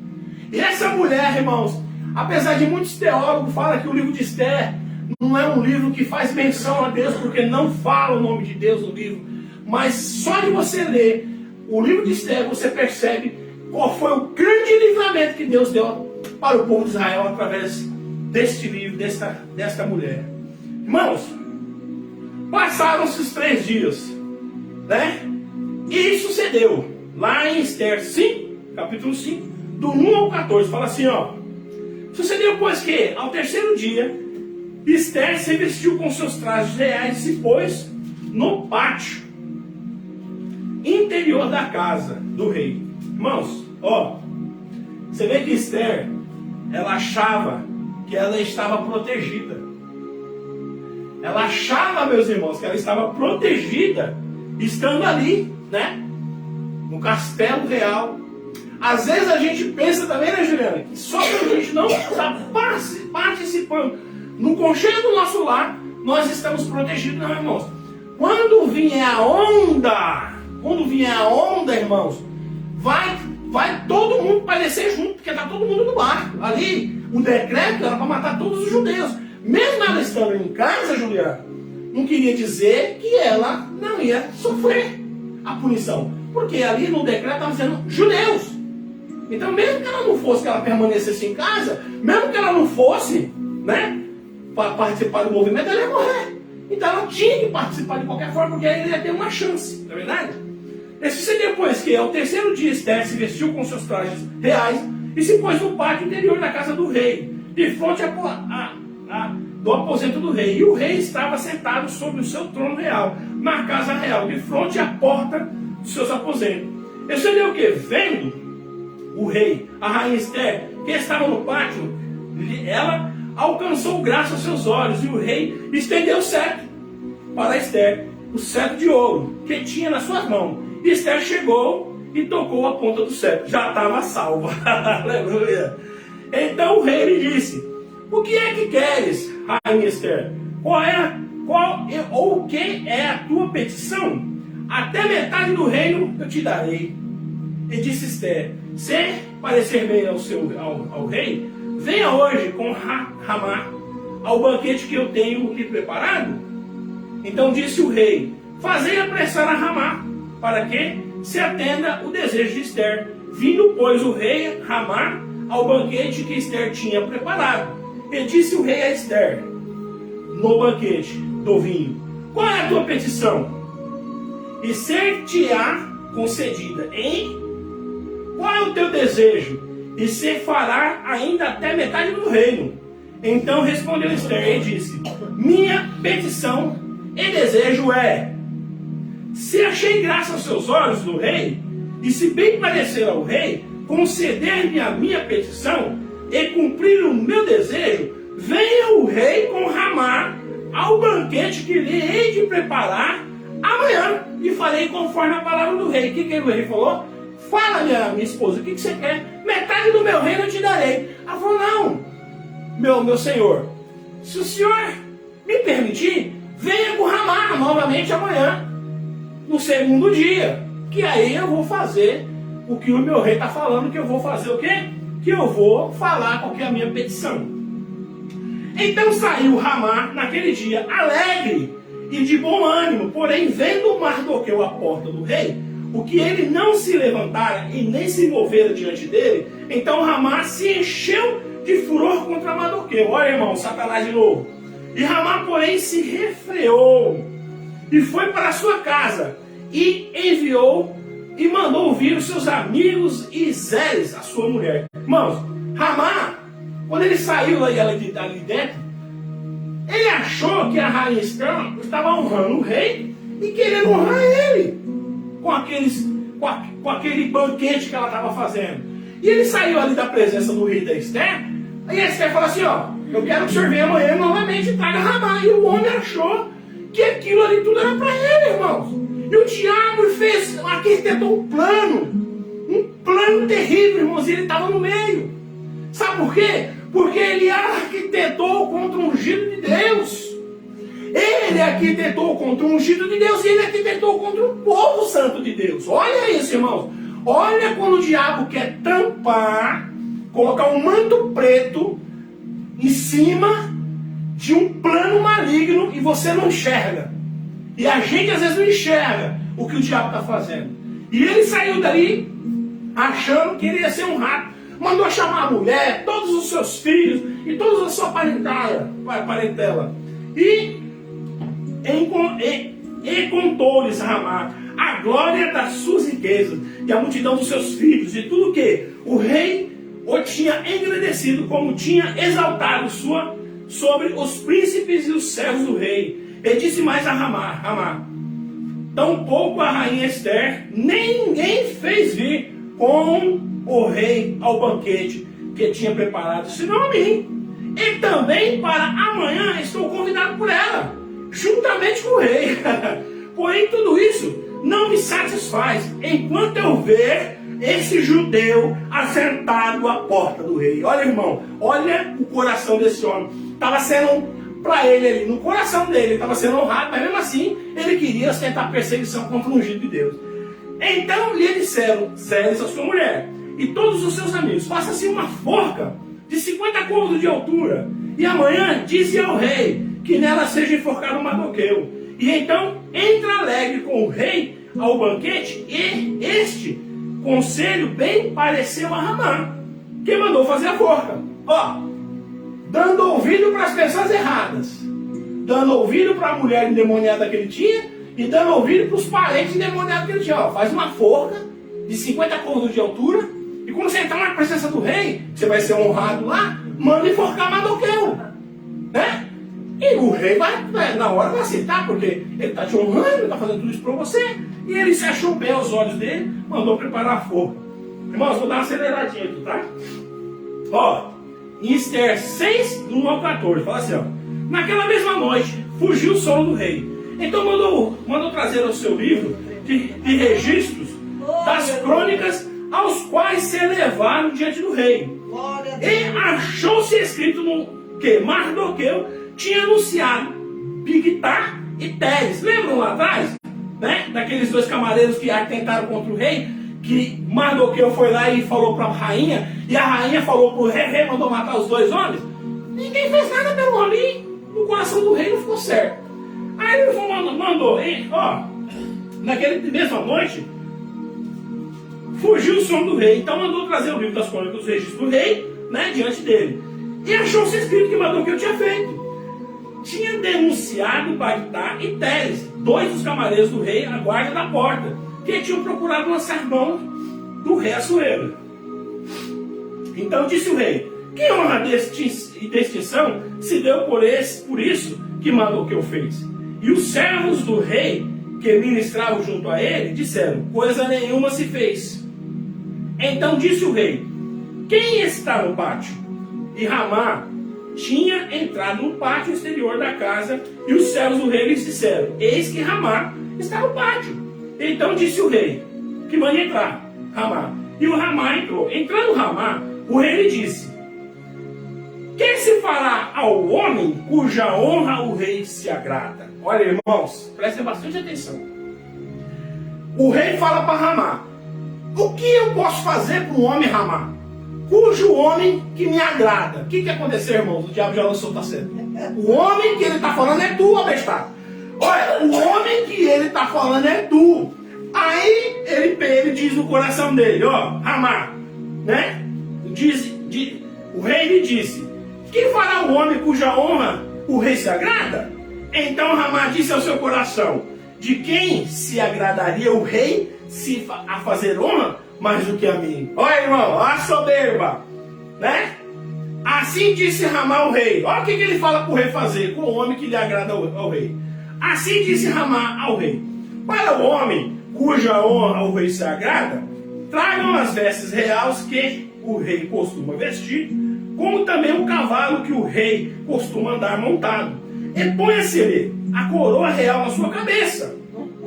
E essa mulher, irmãos, apesar de muitos teólogos falam que o livro de Esther não é um livro que faz menção a Deus, porque não fala o nome de Deus no livro, mas só de você ler o livro de Esther, você percebe qual foi o grande livramento que Deus deu para o povo de Israel através deste livro, desta mulher. Irmãos, passaram-se os 3 dias, né? E sucedeu, lá em Esther 5, capítulo 5, do 1 ao 14, fala assim, ó. Sucedeu, pois, que, ao 3º dia, Esther se vestiu com seus trajes reais e se pôs no pátio interior da casa do rei. Irmãos, ó, você vê que Esther, ela achava que ela estava protegida. Ela achava, meus irmãos, que ela estava protegida, estando ali, né, no castelo real. Às vezes a gente pensa também, né, Juliana, que só que a gente não está participando no conchego do nosso lar, nós estamos protegidos, não, irmãos. Quando vier a onda, irmãos, vai todo mundo padecer junto, porque está todo mundo no barco. Ali, o decreto era para matar todos os judeus. Mesmo ela estando em casa, Juliana, não queria dizer que ela não ia sofrer a punição. Porque ali no decreto estava dizendo judeus. Então, mesmo que ela não fosse, que ela permanecesse em casa, mesmo que ela não fosse, né, para participar do movimento, ela ia morrer. Então ela tinha que participar de qualquer forma, porque aí ele ia ter uma chance, não é verdade? E sucedeu, pois, que ao 3º dia Esther se vestiu com seus trajes reais e se pôs no pátio interior da casa do rei, de frente do aposento do rei. E o rei estava sentado sobre o seu trono real, na casa real, de frente à porta dos seus aposentos. E sucedeu o que? Vendo o rei, a rainha Esther, que estava no pátio, ela alcançou graça aos seus olhos, e o rei estendeu o cetro para Esther, o cetro de ouro que tinha nas suas mãos. E Esther chegou e tocou a ponta do cetro, já estava salva. Aleluia. Então o rei lhe disse: o que é que queres, rainha Esther? O que é a tua petição? Até metade do reino eu te darei. E disse Esther: se parecer bem ao rei, venha hoje com Ramá ao banquete que eu tenho lhe preparado. Então disse o rei: fazei apressar a Ramá, para que se atenda o desejo de Esther. Vindo, pois, o rei Ramá ao banquete que Esther tinha preparado. E disse o rei a Esther, no banquete do vinho: qual é a tua petição? E ser-te-á concedida, hein? Qual é o teu desejo? E se fará ainda até metade do reino. Então respondeu Esther e disse: minha petição e desejo é: se achei graça aos seus olhos do rei, e se bem parecer ao rei, conceder-me a minha petição e cumprir o meu desejo, venha o rei com Ramá ao banquete que lhe hei de preparar amanhã, e farei conforme a palavra do rei. O que o rei falou? Fala, minha esposa, o que você quer? Metade do meu reino eu te darei. Ela falou: não, meu senhor, se o senhor me permitir, venha com Ramá novamente amanhã, no segundo dia, que aí eu vou fazer o que o meu rei está falando, que eu vou fazer o quê? Que eu vou falar qual que é a minha petição. Então saiu Ramá naquele dia alegre e de bom ânimo, porém vendo Mardoqueu à porta do rei, o que ele não se levantara e nem se movera diante dele, então Ramá se encheu de furor contra Mardoqueu. Olha, irmão, Satanás de novo. E Ramá, porém, se refreou e foi para a sua casa e enviou e mandou vir os seus amigos e Zeres, a sua mulher. Irmãos, Ramá, quando ele saiu ali dentro, ele achou que a rainha Esther estava honrando o rei e querendo honrar ele com aquele banquete que ela estava fazendo. E ele saiu ali da presença do rei da Esther, e a Esther falou assim: eu quero que o senhor venha amanhã novamente e traga Ramá. E o homem achou que aquilo ali tudo era para ele, irmãos. E o diabo arquitetou um plano terrível, irmãos, e ele estava no meio. Sabe por quê? Porque ele arquitetou contra o ungido de Deus. Ele arquitetou contra o ungido de Deus e ele arquitetou contra o povo santo de Deus. Olha isso, irmãos. Olha quando o diabo quer tampar, colocar um manto preto em cima de um plano maligno e você não enxerga. E a gente às vezes não enxerga o que o diabo está fazendo. E ele saiu dali achando que ele ia ser um rato. Mandou chamar a mulher, todos os seus filhos e toda a sua parentela. E contou-lhes Ramá a glória das suas riquezas e a multidão dos seus filhos e tudo que o rei o tinha engrandecido, como tinha exaltado sobre os príncipes e os servos do rei. E disse mais a Ramá: tampouco a rainha Esther, ninguém fez vir com o rei ao banquete que tinha preparado, senão a mim. E também para amanhã estou convidado por ela, juntamente com o rei. Porém tudo isso não me satisfaz, enquanto eu ver esse judeu assentado à porta do rei. Olha, irmão, olha o coração desse homem. Estava sendo, para ele ali, no coração dele, estava sendo honrado, mas mesmo assim, ele queria ostentar perseguição contra o ungido de Deus. Então lhe disseram Zeres, a sua mulher, e todos os seus amigos: faça-se uma forca de 50 côvados de altura, e amanhã dize ao rei que nela seja enforcado Mardoqueu. E então entra alegre com o rei ao banquete, e este conselho bem pareceu a Ramá, que mandou fazer a forca. Dando ouvido para as pessoas erradas, dando ouvido para a mulher endemoniada que ele tinha, e dando ouvido para os parentes endemoniados que ele tinha. Faz uma forca de 50 côvados de altura, e quando você entrar na presença do rei, você vai ser honrado lá, manda enforcar Mardoqueu, né? E o rei na hora vai aceitar, porque ele está te honrando, ele está fazendo tudo isso para você. E ele se achou bem aos olhos dele, mandou preparar a forca. Irmãos, vou dar uma aceleradinha aqui, tá? Em Esther 6, do 1 ao 14, fala assim: naquela mesma noite, fugiu o sono do rei. Então mandou trazer o seu livro de registros das crônicas, aos quais se elevaram diante do rei. E achou-se escrito que Mardoqueu tinha anunciado Bigtá e Teres. Lembram lá atrás? Né? Daqueles dois camareiros que atentaram contra o rei, que Mardoqueu foi lá e falou para a rainha, e a rainha falou para o rei, mandou matar os dois homens. Ninguém fez nada pelo homem, no coração do rei não ficou certo. Aí ele mandou, naquela mesma noite, fugiu o sono do rei. Então mandou trazer o livro das crônicas dos registros do rei, né, diante dele. E achou-se escrito que Mardoqueu tinha feito. Tinha denunciado Bigtá e Teres, dois dos camareiros do rei, à guarda da porta, que tinham procurado lançar mão do rei Assuero. Então disse o rei: que honra e distinção se deu por isso que Mardoqueu fez? E os servos do rei que ministravam junto a ele disseram: coisa nenhuma se fez. Então disse o rei: quem está no pátio? E Ramá tinha entrado no pátio exterior da casa, e os servos do rei lhes disseram: eis que Ramá está no pátio. Então disse o rei que mande entrar Ramá. E o Ramá entrou. Entrando Ramá, o rei lhe disse: que se fará ao homem cuja honra o rei se agrada? Olha, irmãos, prestem bastante atenção. O rei fala para Ramá: o que eu posso fazer para um homem, Ramá, cujo homem que me agrada? O que aconteceu, irmãos? O diabo já lançou, tá certo? O homem que ele está falando é tu, abestado. Olha, o homem que ele está falando é tu. Aí ele diz no coração dele: ó, Ramá, né? O rei lhe disse: que fará o homem cuja honra o rei se agrada? Então Ramá disse ao seu coração: de quem se agradaria o rei a fazer honra mais do que a mim? Olha, irmão, a soberba, né? Assim disse Ramá ao rei. Olha o que ele fala para o rei fazer com o homem que lhe agrada ao rei. Assim disse Ramá ao rei: para o homem cuja honra ao rei se agrada, tragam as vestes reais que o rei costuma vestir, como também o cavalo que o rei costuma andar montado, e ponha-se-lhe a coroa real na sua cabeça,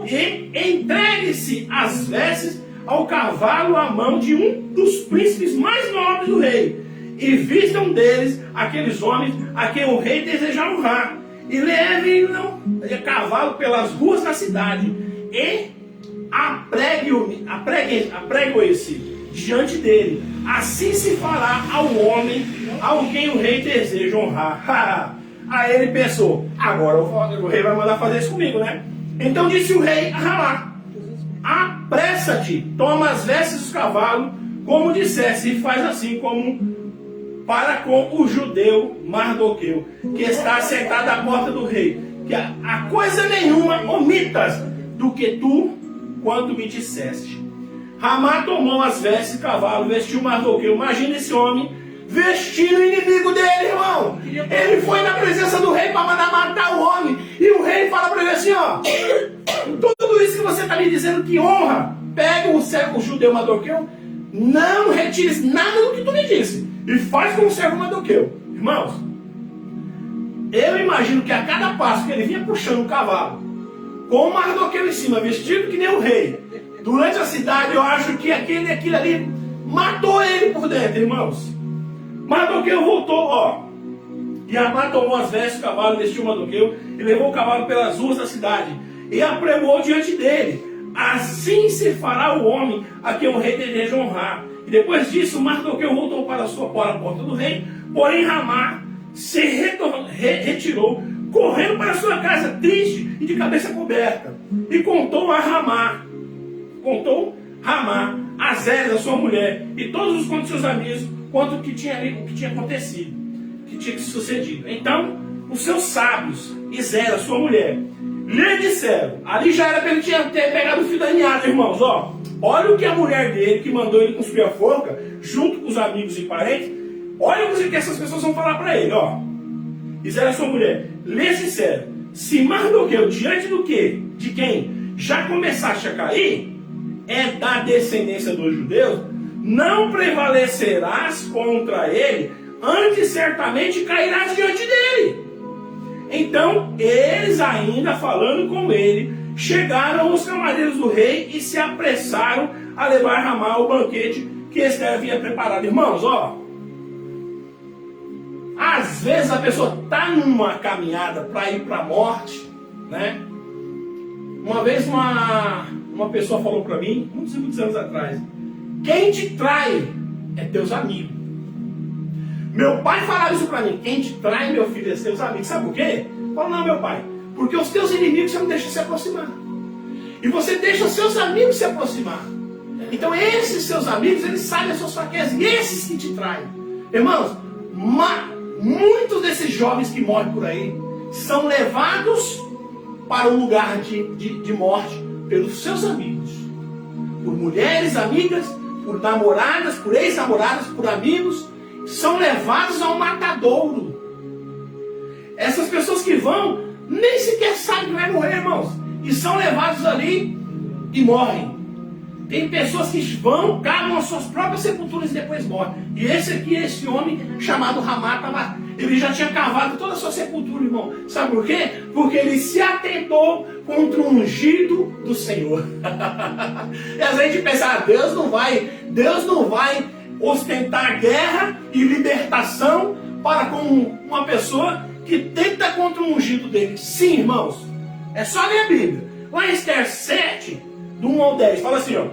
e entregue-se as vestes ao cavalo à mão de um dos príncipes mais nobres do rei, e vistam deles aqueles homens a quem o rei deseja honrar, e levem-no a cavalo pelas ruas da cidade, e apregue-se diante dele. Assim se fará ao homem ao quem o rei deseja honrar. Aí ele pensou: agora o rei vai mandar fazer isso comigo, né? Então disse o rei a Ramá: apressa-te, toma as vestes dos cavalos, como dissesse, e faz assim como para com o judeu Mardoqueu, que está sentado à porta do rei, que a coisa nenhuma omitas do que tu quando me disseste. Ramá tomou as vestes de cavalo, vestiu Mardoqueu. Imagina esse homem vestindo o inimigo dele, irmão. Ele foi na presença do rei para mandar matar o homem. E o rei fala para ele assim: ó, tudo isso que você está me dizendo que honra, pega o judeu Mardoqueu, não retires nada do que tu me disse, e faz como o servo Mardoqueu. Irmãos, eu imagino que a cada passo que ele vinha puxando o cavalo, com o Mardoqueu em cima, vestido que nem o rei, durante a cidade, eu acho que aquilo ali matou ele por dentro, irmãos. Mardoqueu voltou, ó. E Ramá tomou as vestes do cavalo, vestiu Mardoqueu e levou o cavalo pelas ruas da cidade e apregou diante dele. Assim se fará o homem a quem o rei deseja honrar. E depois disso, Mardoqueu voltou para a porta do rei, porém Ramá se retirou, correndo para a sua casa, triste e de cabeça coberta. E contou Ramá a Zélia, a sua mulher, e todos os seus amigos, quanto o que tinha acontecido, que tinha sucedido. Então, os seus sábios, e Zélia, sua mulher, lhe disseram, ali já era para ele ter pegado o fio da ninhada, irmãos, ó. Olha o que a mulher dele, que mandou ele construir a forca, junto com os amigos e parentes, olha o que essas pessoas vão falar para ele, ó. E Zélia, sua mulher, lhes disseram: se Mardoqueu, diante de quem já começaste a cair, é da descendência dos judeus, não prevalecerás contra ele, antes certamente cairás diante dele. Então, eles ainda falando com ele, chegaram os camareiros do rei e se apressaram a levar Ramá ao banquete que Esther havia preparado. Irmãos, ó, às vezes a pessoa está numa caminhada para ir para a morte, né? Uma vez uma pessoa falou para mim, muitos anos atrás: quem te trai é teus amigos. Meu pai falava isso para mim: quem te trai, meu filho, é teus amigos. Sabe por quê? Eu falo: não, meu pai, porque os teus inimigos você não deixa se aproximar. E você deixa os seus amigos se aproximar. Então esses seus amigos, eles sabem as suas fraquezas. E esses que te traem. Irmãos, muitos desses jovens que morrem por aí são levados para um lugar de morte pelos seus amigos. por mulheres, amigas, por namoradas, por ex-namoradas, por amigos, são levados ao matadouro. Essas pessoas que vão, nem sequer sabem que vai morrer, irmãos, e são levados ali e morrem. Tem pessoas que vão, cavam as suas próprias sepulturas e depois morrem. E esse homem chamado Ramá, ele já tinha cavado toda a sua sepultura, irmão. Sabe por quê? Porque ele se atentou contra o ungido do Senhor. E às vezes a gente pensa, Deus não vai ostentar guerra e libertação para com uma pessoa que tenta contra o ungido dele. Sim, irmãos. É só ler a Bíblia. Lá em Esther 7, do 1 ao 10, fala assim, ó.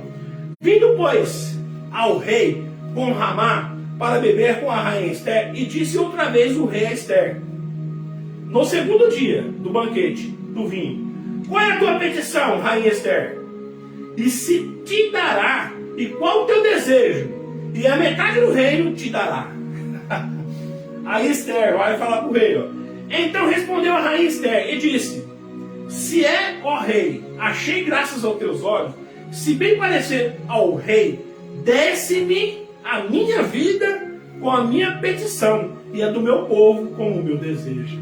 Vindo, pois, ao rei com Ramá para beber com a rainha Esther, e disse outra vez o rei a Esther, no segundo dia do banquete do vinho, qual é a tua petição, rainha Esther? E se te dará, e qual o teu desejo? E a metade do reino te dará. Aí Esther vai falar para o rei, ó. Então respondeu a rainha Esther e disse, se é, ó rei, achei graças aos teus olhos, se bem parecer ao rei, desce-me a minha vida com a minha petição e a do meu povo com o meu desejo.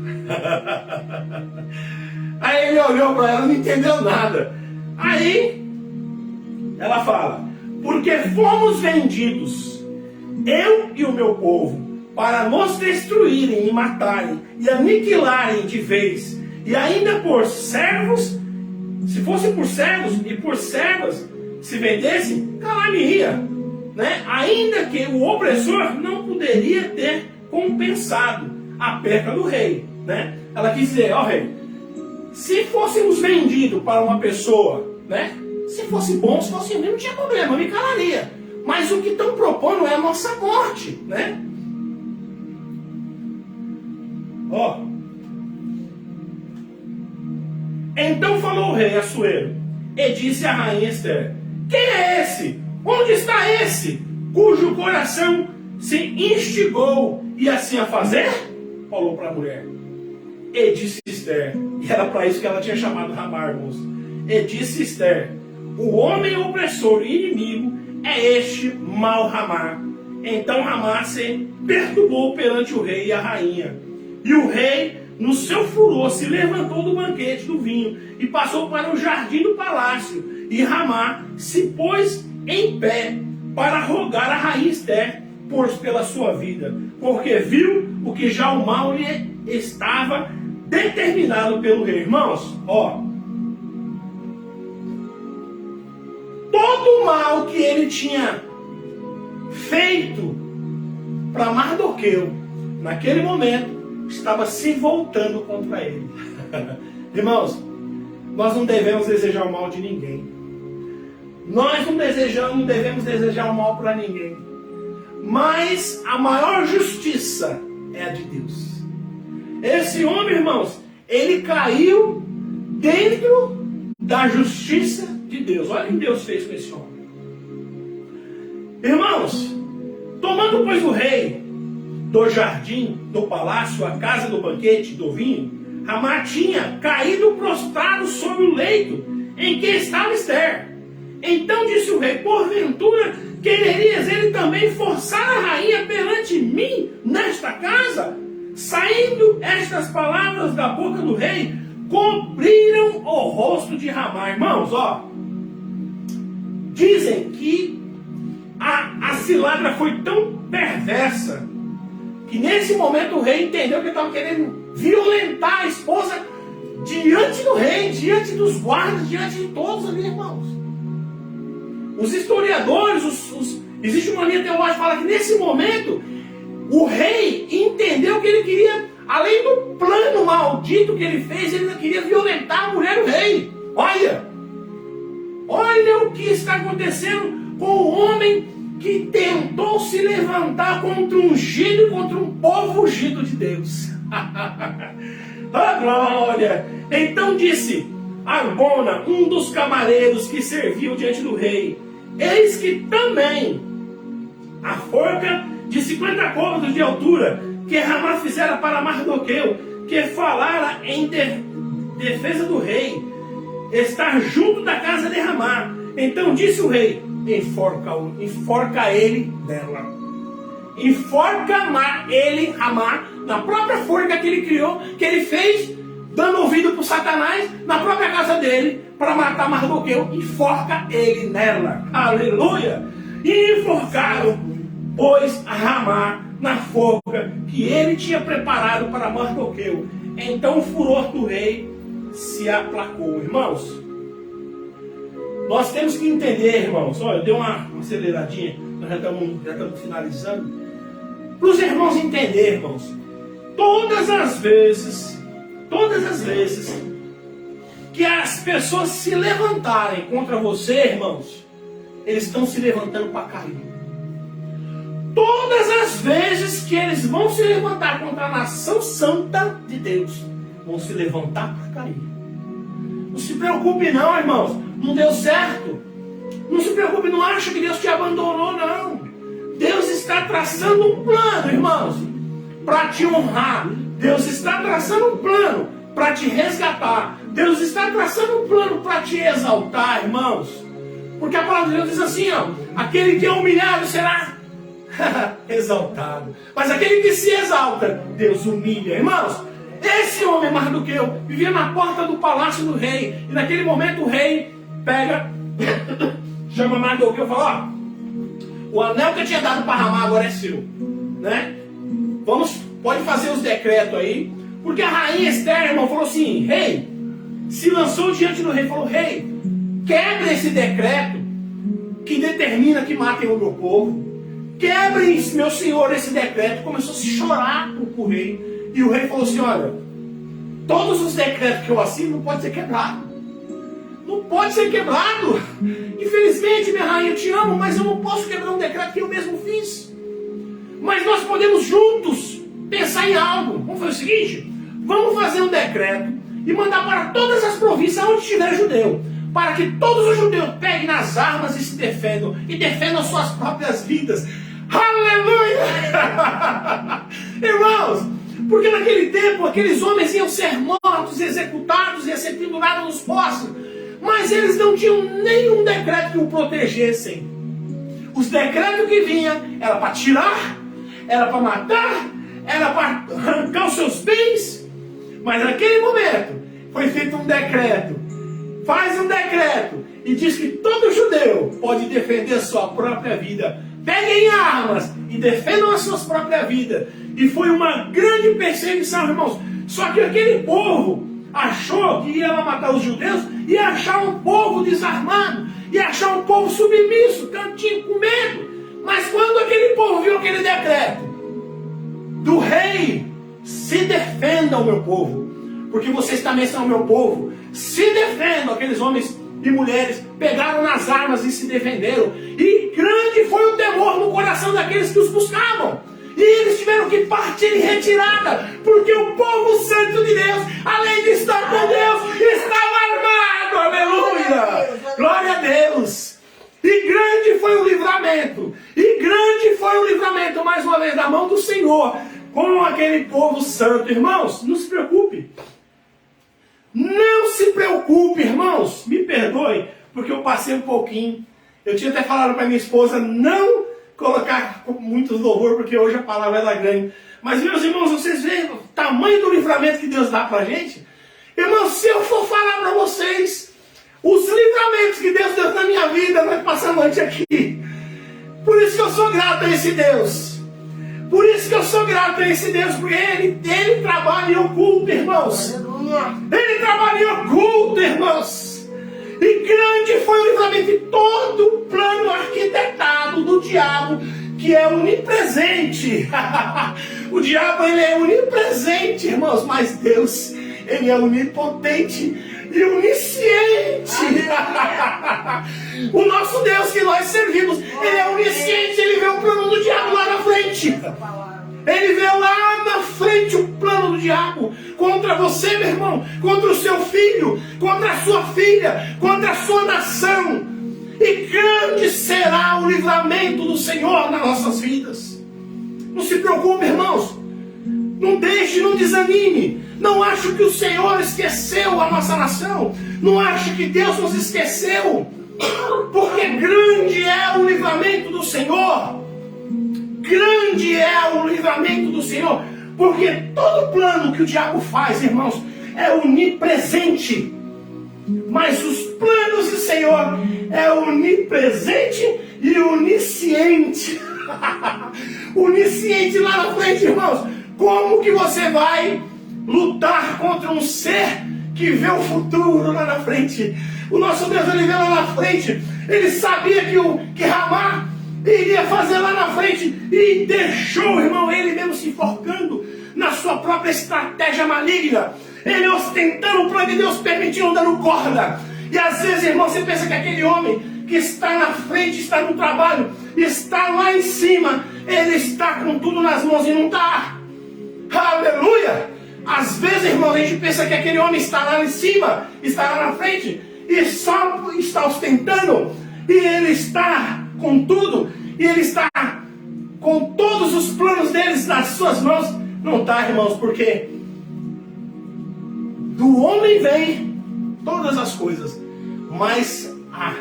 Aí ele olhou para ela, não entendeu nada. Aí ela fala, porque fomos vendidos, eu e o meu povo, para nos destruírem e matarem e aniquilarem de vez, e ainda por servos, se fosse por servos e por servas se vendessem, calar-me-ia, né? Ainda que o opressor não poderia ter compensado a perca do rei, né? Ela quis dizer, ó rei, se fôssemos vendidos para uma pessoa, né? Se fosse bom, se fosse ruim, não tinha problema, eu me calaria. Mas o que estão propondo é a nossa morte, né? Ó. Então falou o rei Assuero e disse à rainha Esther, quem é esse? Onde está esse? Cujo coração se instigou e assim a fazer? Falou para a mulher. E disse Esther, e era para isso que ela tinha chamado Ramá, irmãos. E disse Esther, o homem opressor e inimigo é este mau Ramá. Então Ramá se perturbou perante o rei e a rainha. E o rei, no seu furor, se levantou do banquete do vinho e passou para o jardim do palácio. E Ramá se pôs em pé para rogar a rainha Esther pela sua vida, porque viu o que já o mal lhe estava determinado pelo rei. Irmãos, ó, todo o mal que ele tinha feito para Mardoqueu, naquele momento, estava se voltando contra ele. Irmãos, nós não devemos desejar o mal de ninguém. Nós não devemos desejar o mal para ninguém. Mas a maior justiça é a de Deus. Esse homem, irmãos, ele caiu dentro da justiça de Deus. Olha o que Deus fez com esse homem. Irmãos, tomando pois o rei do jardim, do palácio, a casa do banquete, do vinho, Ramá tinha caído prostrado sobre o leito em que estava Esther. Então disse o rei, porventura quererias ele também forçar a rainha perante mim nesta casa? Saindo estas palavras da boca do rei, cobriram o rosto de Ramá. Irmãos, ó, dizem que a cilada foi tão perversa que nesse momento o rei entendeu que ele estava querendo violentar a esposa diante do rei, diante dos guardas, diante de todos ali, irmãos. Os historiadores, existe uma linha teológica que fala que nesse momento o rei entendeu que ele queria, além do plano maldito que ele fez, ele queria violentar a mulher do rei. Olha o que está acontecendo com o homem que tentou se levantar contra um ungido e contra um povo ungido de Deus. Ah, glória! Então disse Arbona, um dos camareiros que serviu diante do rei, eis que também a forca de 50 côvados de altura que Ramá fizera para Mardoqueu, que falara em defesa do rei, está junto da casa de Ramá, Então disse o rei: enforca ele nela. Enforca ele, Amar, na própria forca que ele criou, que ele fez, dando ouvido para Satanás, na própria casa dele, para matar Mardoqueu. Enforca ele nela. Aleluia! E enforcaram, pois, a Amar na forca que ele tinha preparado para Mardoqueu. Então o furor do rei se aplacou. Irmãos, nós temos que entender, irmãos. Olha, eu dei uma aceleradinha, nós já estamos finalizando. Para os irmãos entenderem, irmãos, todas as vezes que as pessoas se levantarem contra você, irmãos, eles estão se levantando para cair. Todas as vezes que eles vão se levantar contra a nação santa de Deus, vão se levantar para cair. Não se preocupe não, irmãos, não deu certo. Não se preocupe, não acha que Deus te abandonou, não. Deus está traçando um plano, irmãos, para te honrar. Deus está traçando um plano para te resgatar. Deus está traçando um plano para te exaltar, irmãos. Porque a palavra de Deus diz assim, ó: aquele que é humilhado será exaltado. Mas aquele que se exalta, Deus humilha. Irmãos, esse homem, Mardoqueu, vivia na porta do palácio do rei. E naquele momento o rei pega, chama Mardoqueu e fala: ó, o anel que eu tinha dado para Ramá agora é seu, né? Pode fazer os decretos aí. Porque a rainha Esther, irmão, falou assim: rei, se lançou diante do rei, falou: rei, quebre esse decreto que determina que matem o meu povo. Quebrem, meu senhor, esse decreto. Começou a se chorar pro rei. E o rei falou assim: olha, todos os decretos que eu assino não pode ser quebrado. Não pode ser quebrado. Infelizmente, minha rainha, eu te amo, mas eu não posso quebrar um decreto que eu mesmo fiz. Mas nós podemos juntos pensar em algo. Vamos fazer o seguinte: vamos fazer um decreto e mandar para todas as províncias onde tiver judeu, para que todos os judeus peguem nas armas e se defendam, e defendam suas próprias vidas. Aleluia! Irmãos, porque naquele tempo aqueles homens iam ser mortos, executados, iam ser pendurados nos postos, mas eles não tinham nenhum decreto que o protegessem. Os decretos que vinham era para tirar, era para matar, era para arrancar os seus bens. Mas naquele momento foi feito um decreto. Faz um decreto e diz que todo judeu pode defender a sua própria vida. Peguem armas e defendam as suas próprias vidas. E foi uma grande perseguição, irmãos. Só que aquele povo achou que ia lá matar os judeus, e achar um povo desarmado, e achar um povo submisso, cantinho, com medo. Mas quando aquele povo viu aquele decreto do rei: se defendam, meu povo, porque vocês também são meu povo, se defendam, aqueles homens e mulheres pegaram nas armas e se defenderam. E grande foi o temor no coração daqueles que os buscavam. E eles tiveram que partir em retirada, porque o povo santo de Deus, além de estar com Deus, estava armado. Aleluia! Glória a Deus! E grande foi o livramento. E grande foi o livramento, mais uma vez, da mão do Senhor com aquele povo santo. Irmãos, não se preocupe. Não se preocupe, irmãos. Me perdoe, porque eu passei um pouquinho. Eu tinha até falado para minha esposa não colocar muito louvor, porque hoje a palavra é grande. Mas, meus irmãos, vocês veem o tamanho do livramento que Deus dá para a gente? Irmãos, se eu for falar para vocês os livramentos que Deus deu na minha vida, vai passar a noite aqui. Por isso que eu sou grato a esse Deus. Por isso que eu sou grato a esse Deus, porque Ele trabalha em oculto, irmãos. Ele trabalha em oculto, irmãos. E grande foi o livramento de todo o plano arquitetado do diabo, que é onipresente. O diabo, ele é onipresente, irmãos, mas Deus, Ele é onipotente e onisciente. O nosso Deus que nós servimos, Ele é onisciente. Ele vê o plano do diabo lá na frente. Ele vê lá na frente o plano do diabo contra você, meu irmão, contra o seu filho, contra a sua filha, contra a sua nação. E grande será o livramento do Senhor nas nossas vidas. Não se preocupe, irmãos. Não deixe, não desanime. Não ache que o Senhor esqueceu a nossa nação. Não ache que Deus nos esqueceu. Porque grande é o livramento do Senhor. Grande é o livramento do Senhor. Porque todo plano que o diabo faz, irmãos, é onipresente. Mas os planos do Senhor é onipresente e onisciente. Onisciente lá na frente, irmãos. Como que você vai lutar contra um ser que vê o futuro lá na frente? O nosso Deus, ele vê lá na frente. Ele sabia que Ramá iria fazer lá na frente. E deixou, irmão, ele mesmo se enforcando na sua própria estratégia maligna. Ele ostentando o plano de Deus, permitindo, dando corda. E às vezes, irmão, você pensa que aquele homem que está na frente, está no trabalho, está lá em cima, ele está com tudo nas mãos e não está. Aleluia! Às vezes, irmão, a gente pensa que aquele homem está lá em cima, está lá na frente, e só está ostentando, e ele está com tudo, e ele está com todos os planos deles nas suas mãos. Não está, irmãos, porque do homem vem todas as coisas, mas a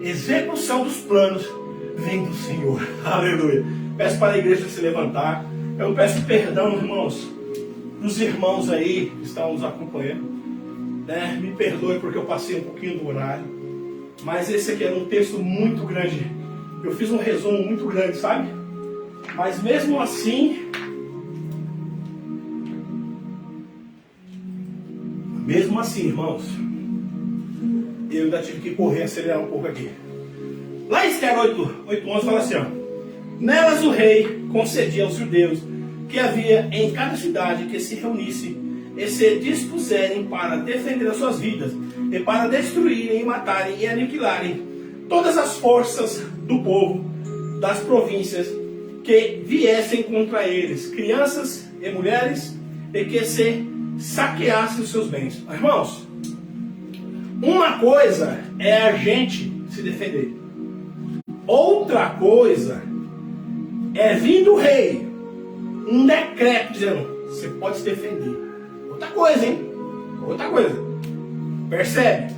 execução dos planos vem do Senhor. Aleluia. Peço para a igreja se levantar. Eu peço perdão, irmãos, dos irmãos aí que estão nos acompanhando, né? Me perdoe porque eu passei um pouquinho do horário, mas esse aqui era um texto muito grande. Eu fiz um resumo muito grande, sabe? Mas mesmo assim, irmãos, eu ainda tive que correr, acelerar um pouco aqui. Lá em Esther 8:11 fala assim, ó: nelas o rei concedia aos judeus que havia em cada cidade que se reunisse e se dispuserem para defender as suas vidas e para destruírem, matarem e aniquilarem todas as forças do povo das províncias que viessem contra eles, crianças e mulheres, e que se saqueassem os seus bens. Irmãos, uma coisa é a gente se defender, outra coisa é vir do rei um decreto dizendo: você pode se defender. Outra coisa, hein? Outra coisa. Percebe?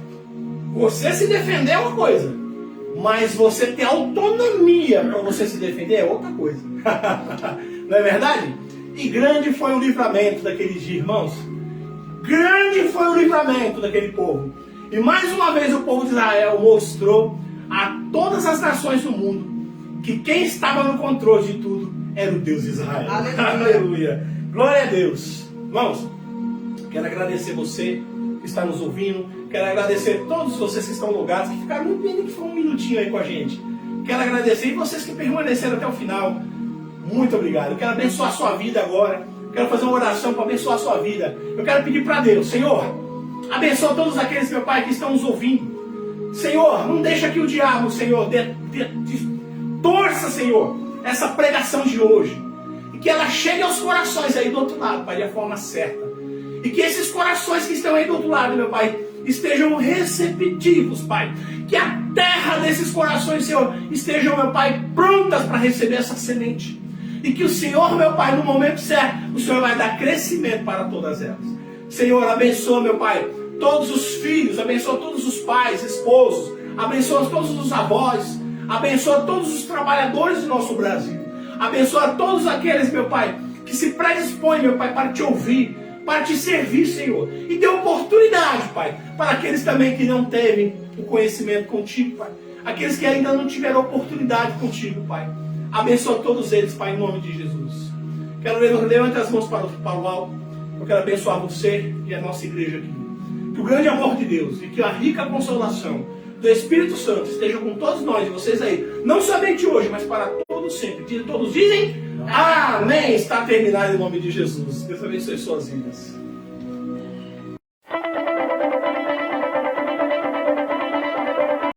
Você se defender é uma coisa, mas você ter autonomia para você se defender é outra coisa. Não é verdade? E grande foi o livramento daquele dia, irmãos. Grande foi o livramento daquele povo. E mais uma vez o povo de Israel mostrou a todas as nações do mundo que quem estava no controle de tudo era o Deus de Israel. Aleluia. Aleluia. Glória a Deus. Irmãos, quero agradecer você que está nos ouvindo. Quero agradecer todos vocês que estão logados, que ficaram que foi um minutinho aí com a gente. Quero agradecer e vocês que permaneceram até o final. Muito obrigado. Eu quero abençoar a sua vida agora. Quero fazer uma oração para abençoar a sua vida. Eu quero pedir para Deus: Senhor, abençoa todos aqueles, meu Pai, que estão nos ouvindo. Senhor, não deixa que o diabo, Senhor, torça, Senhor, essa pregação de hoje. E que ela chegue aos corações aí do outro lado, Pai, de forma certa. E que esses corações que estão aí do outro lado, meu Pai, estejam receptivos, Pai. Que a terra desses corações, Senhor, estejam, meu Pai, prontas para receber essa semente. E que o Senhor, meu Pai, no momento certo, o Senhor vai dar crescimento para todas elas. Senhor, abençoa, meu Pai, todos os filhos, abençoa todos os pais, esposos, abençoa todos os avós, abençoa todos os trabalhadores do nosso Brasil. Abençoa todos aqueles, meu Pai, que se predispõem, meu Pai, para te ouvir, para te servir, Senhor. E dê oportunidade, Pai, para aqueles também que não teve o conhecimento contigo, Pai. Aqueles que ainda não tiveram oportunidade contigo, Pai. Abençoa todos eles, Pai, em nome de Jesus. Quero levantar as mãos para o alto. Eu quero abençoar você e a nossa igreja aqui. Que o grande amor de Deus e que a rica consolação do Espírito Santo esteja com todos nós e vocês aí. Não somente hoje, mas para todos sempre. Todos dizem amém. Está terminado em nome de Jesus. Deus abençoe suas vidas.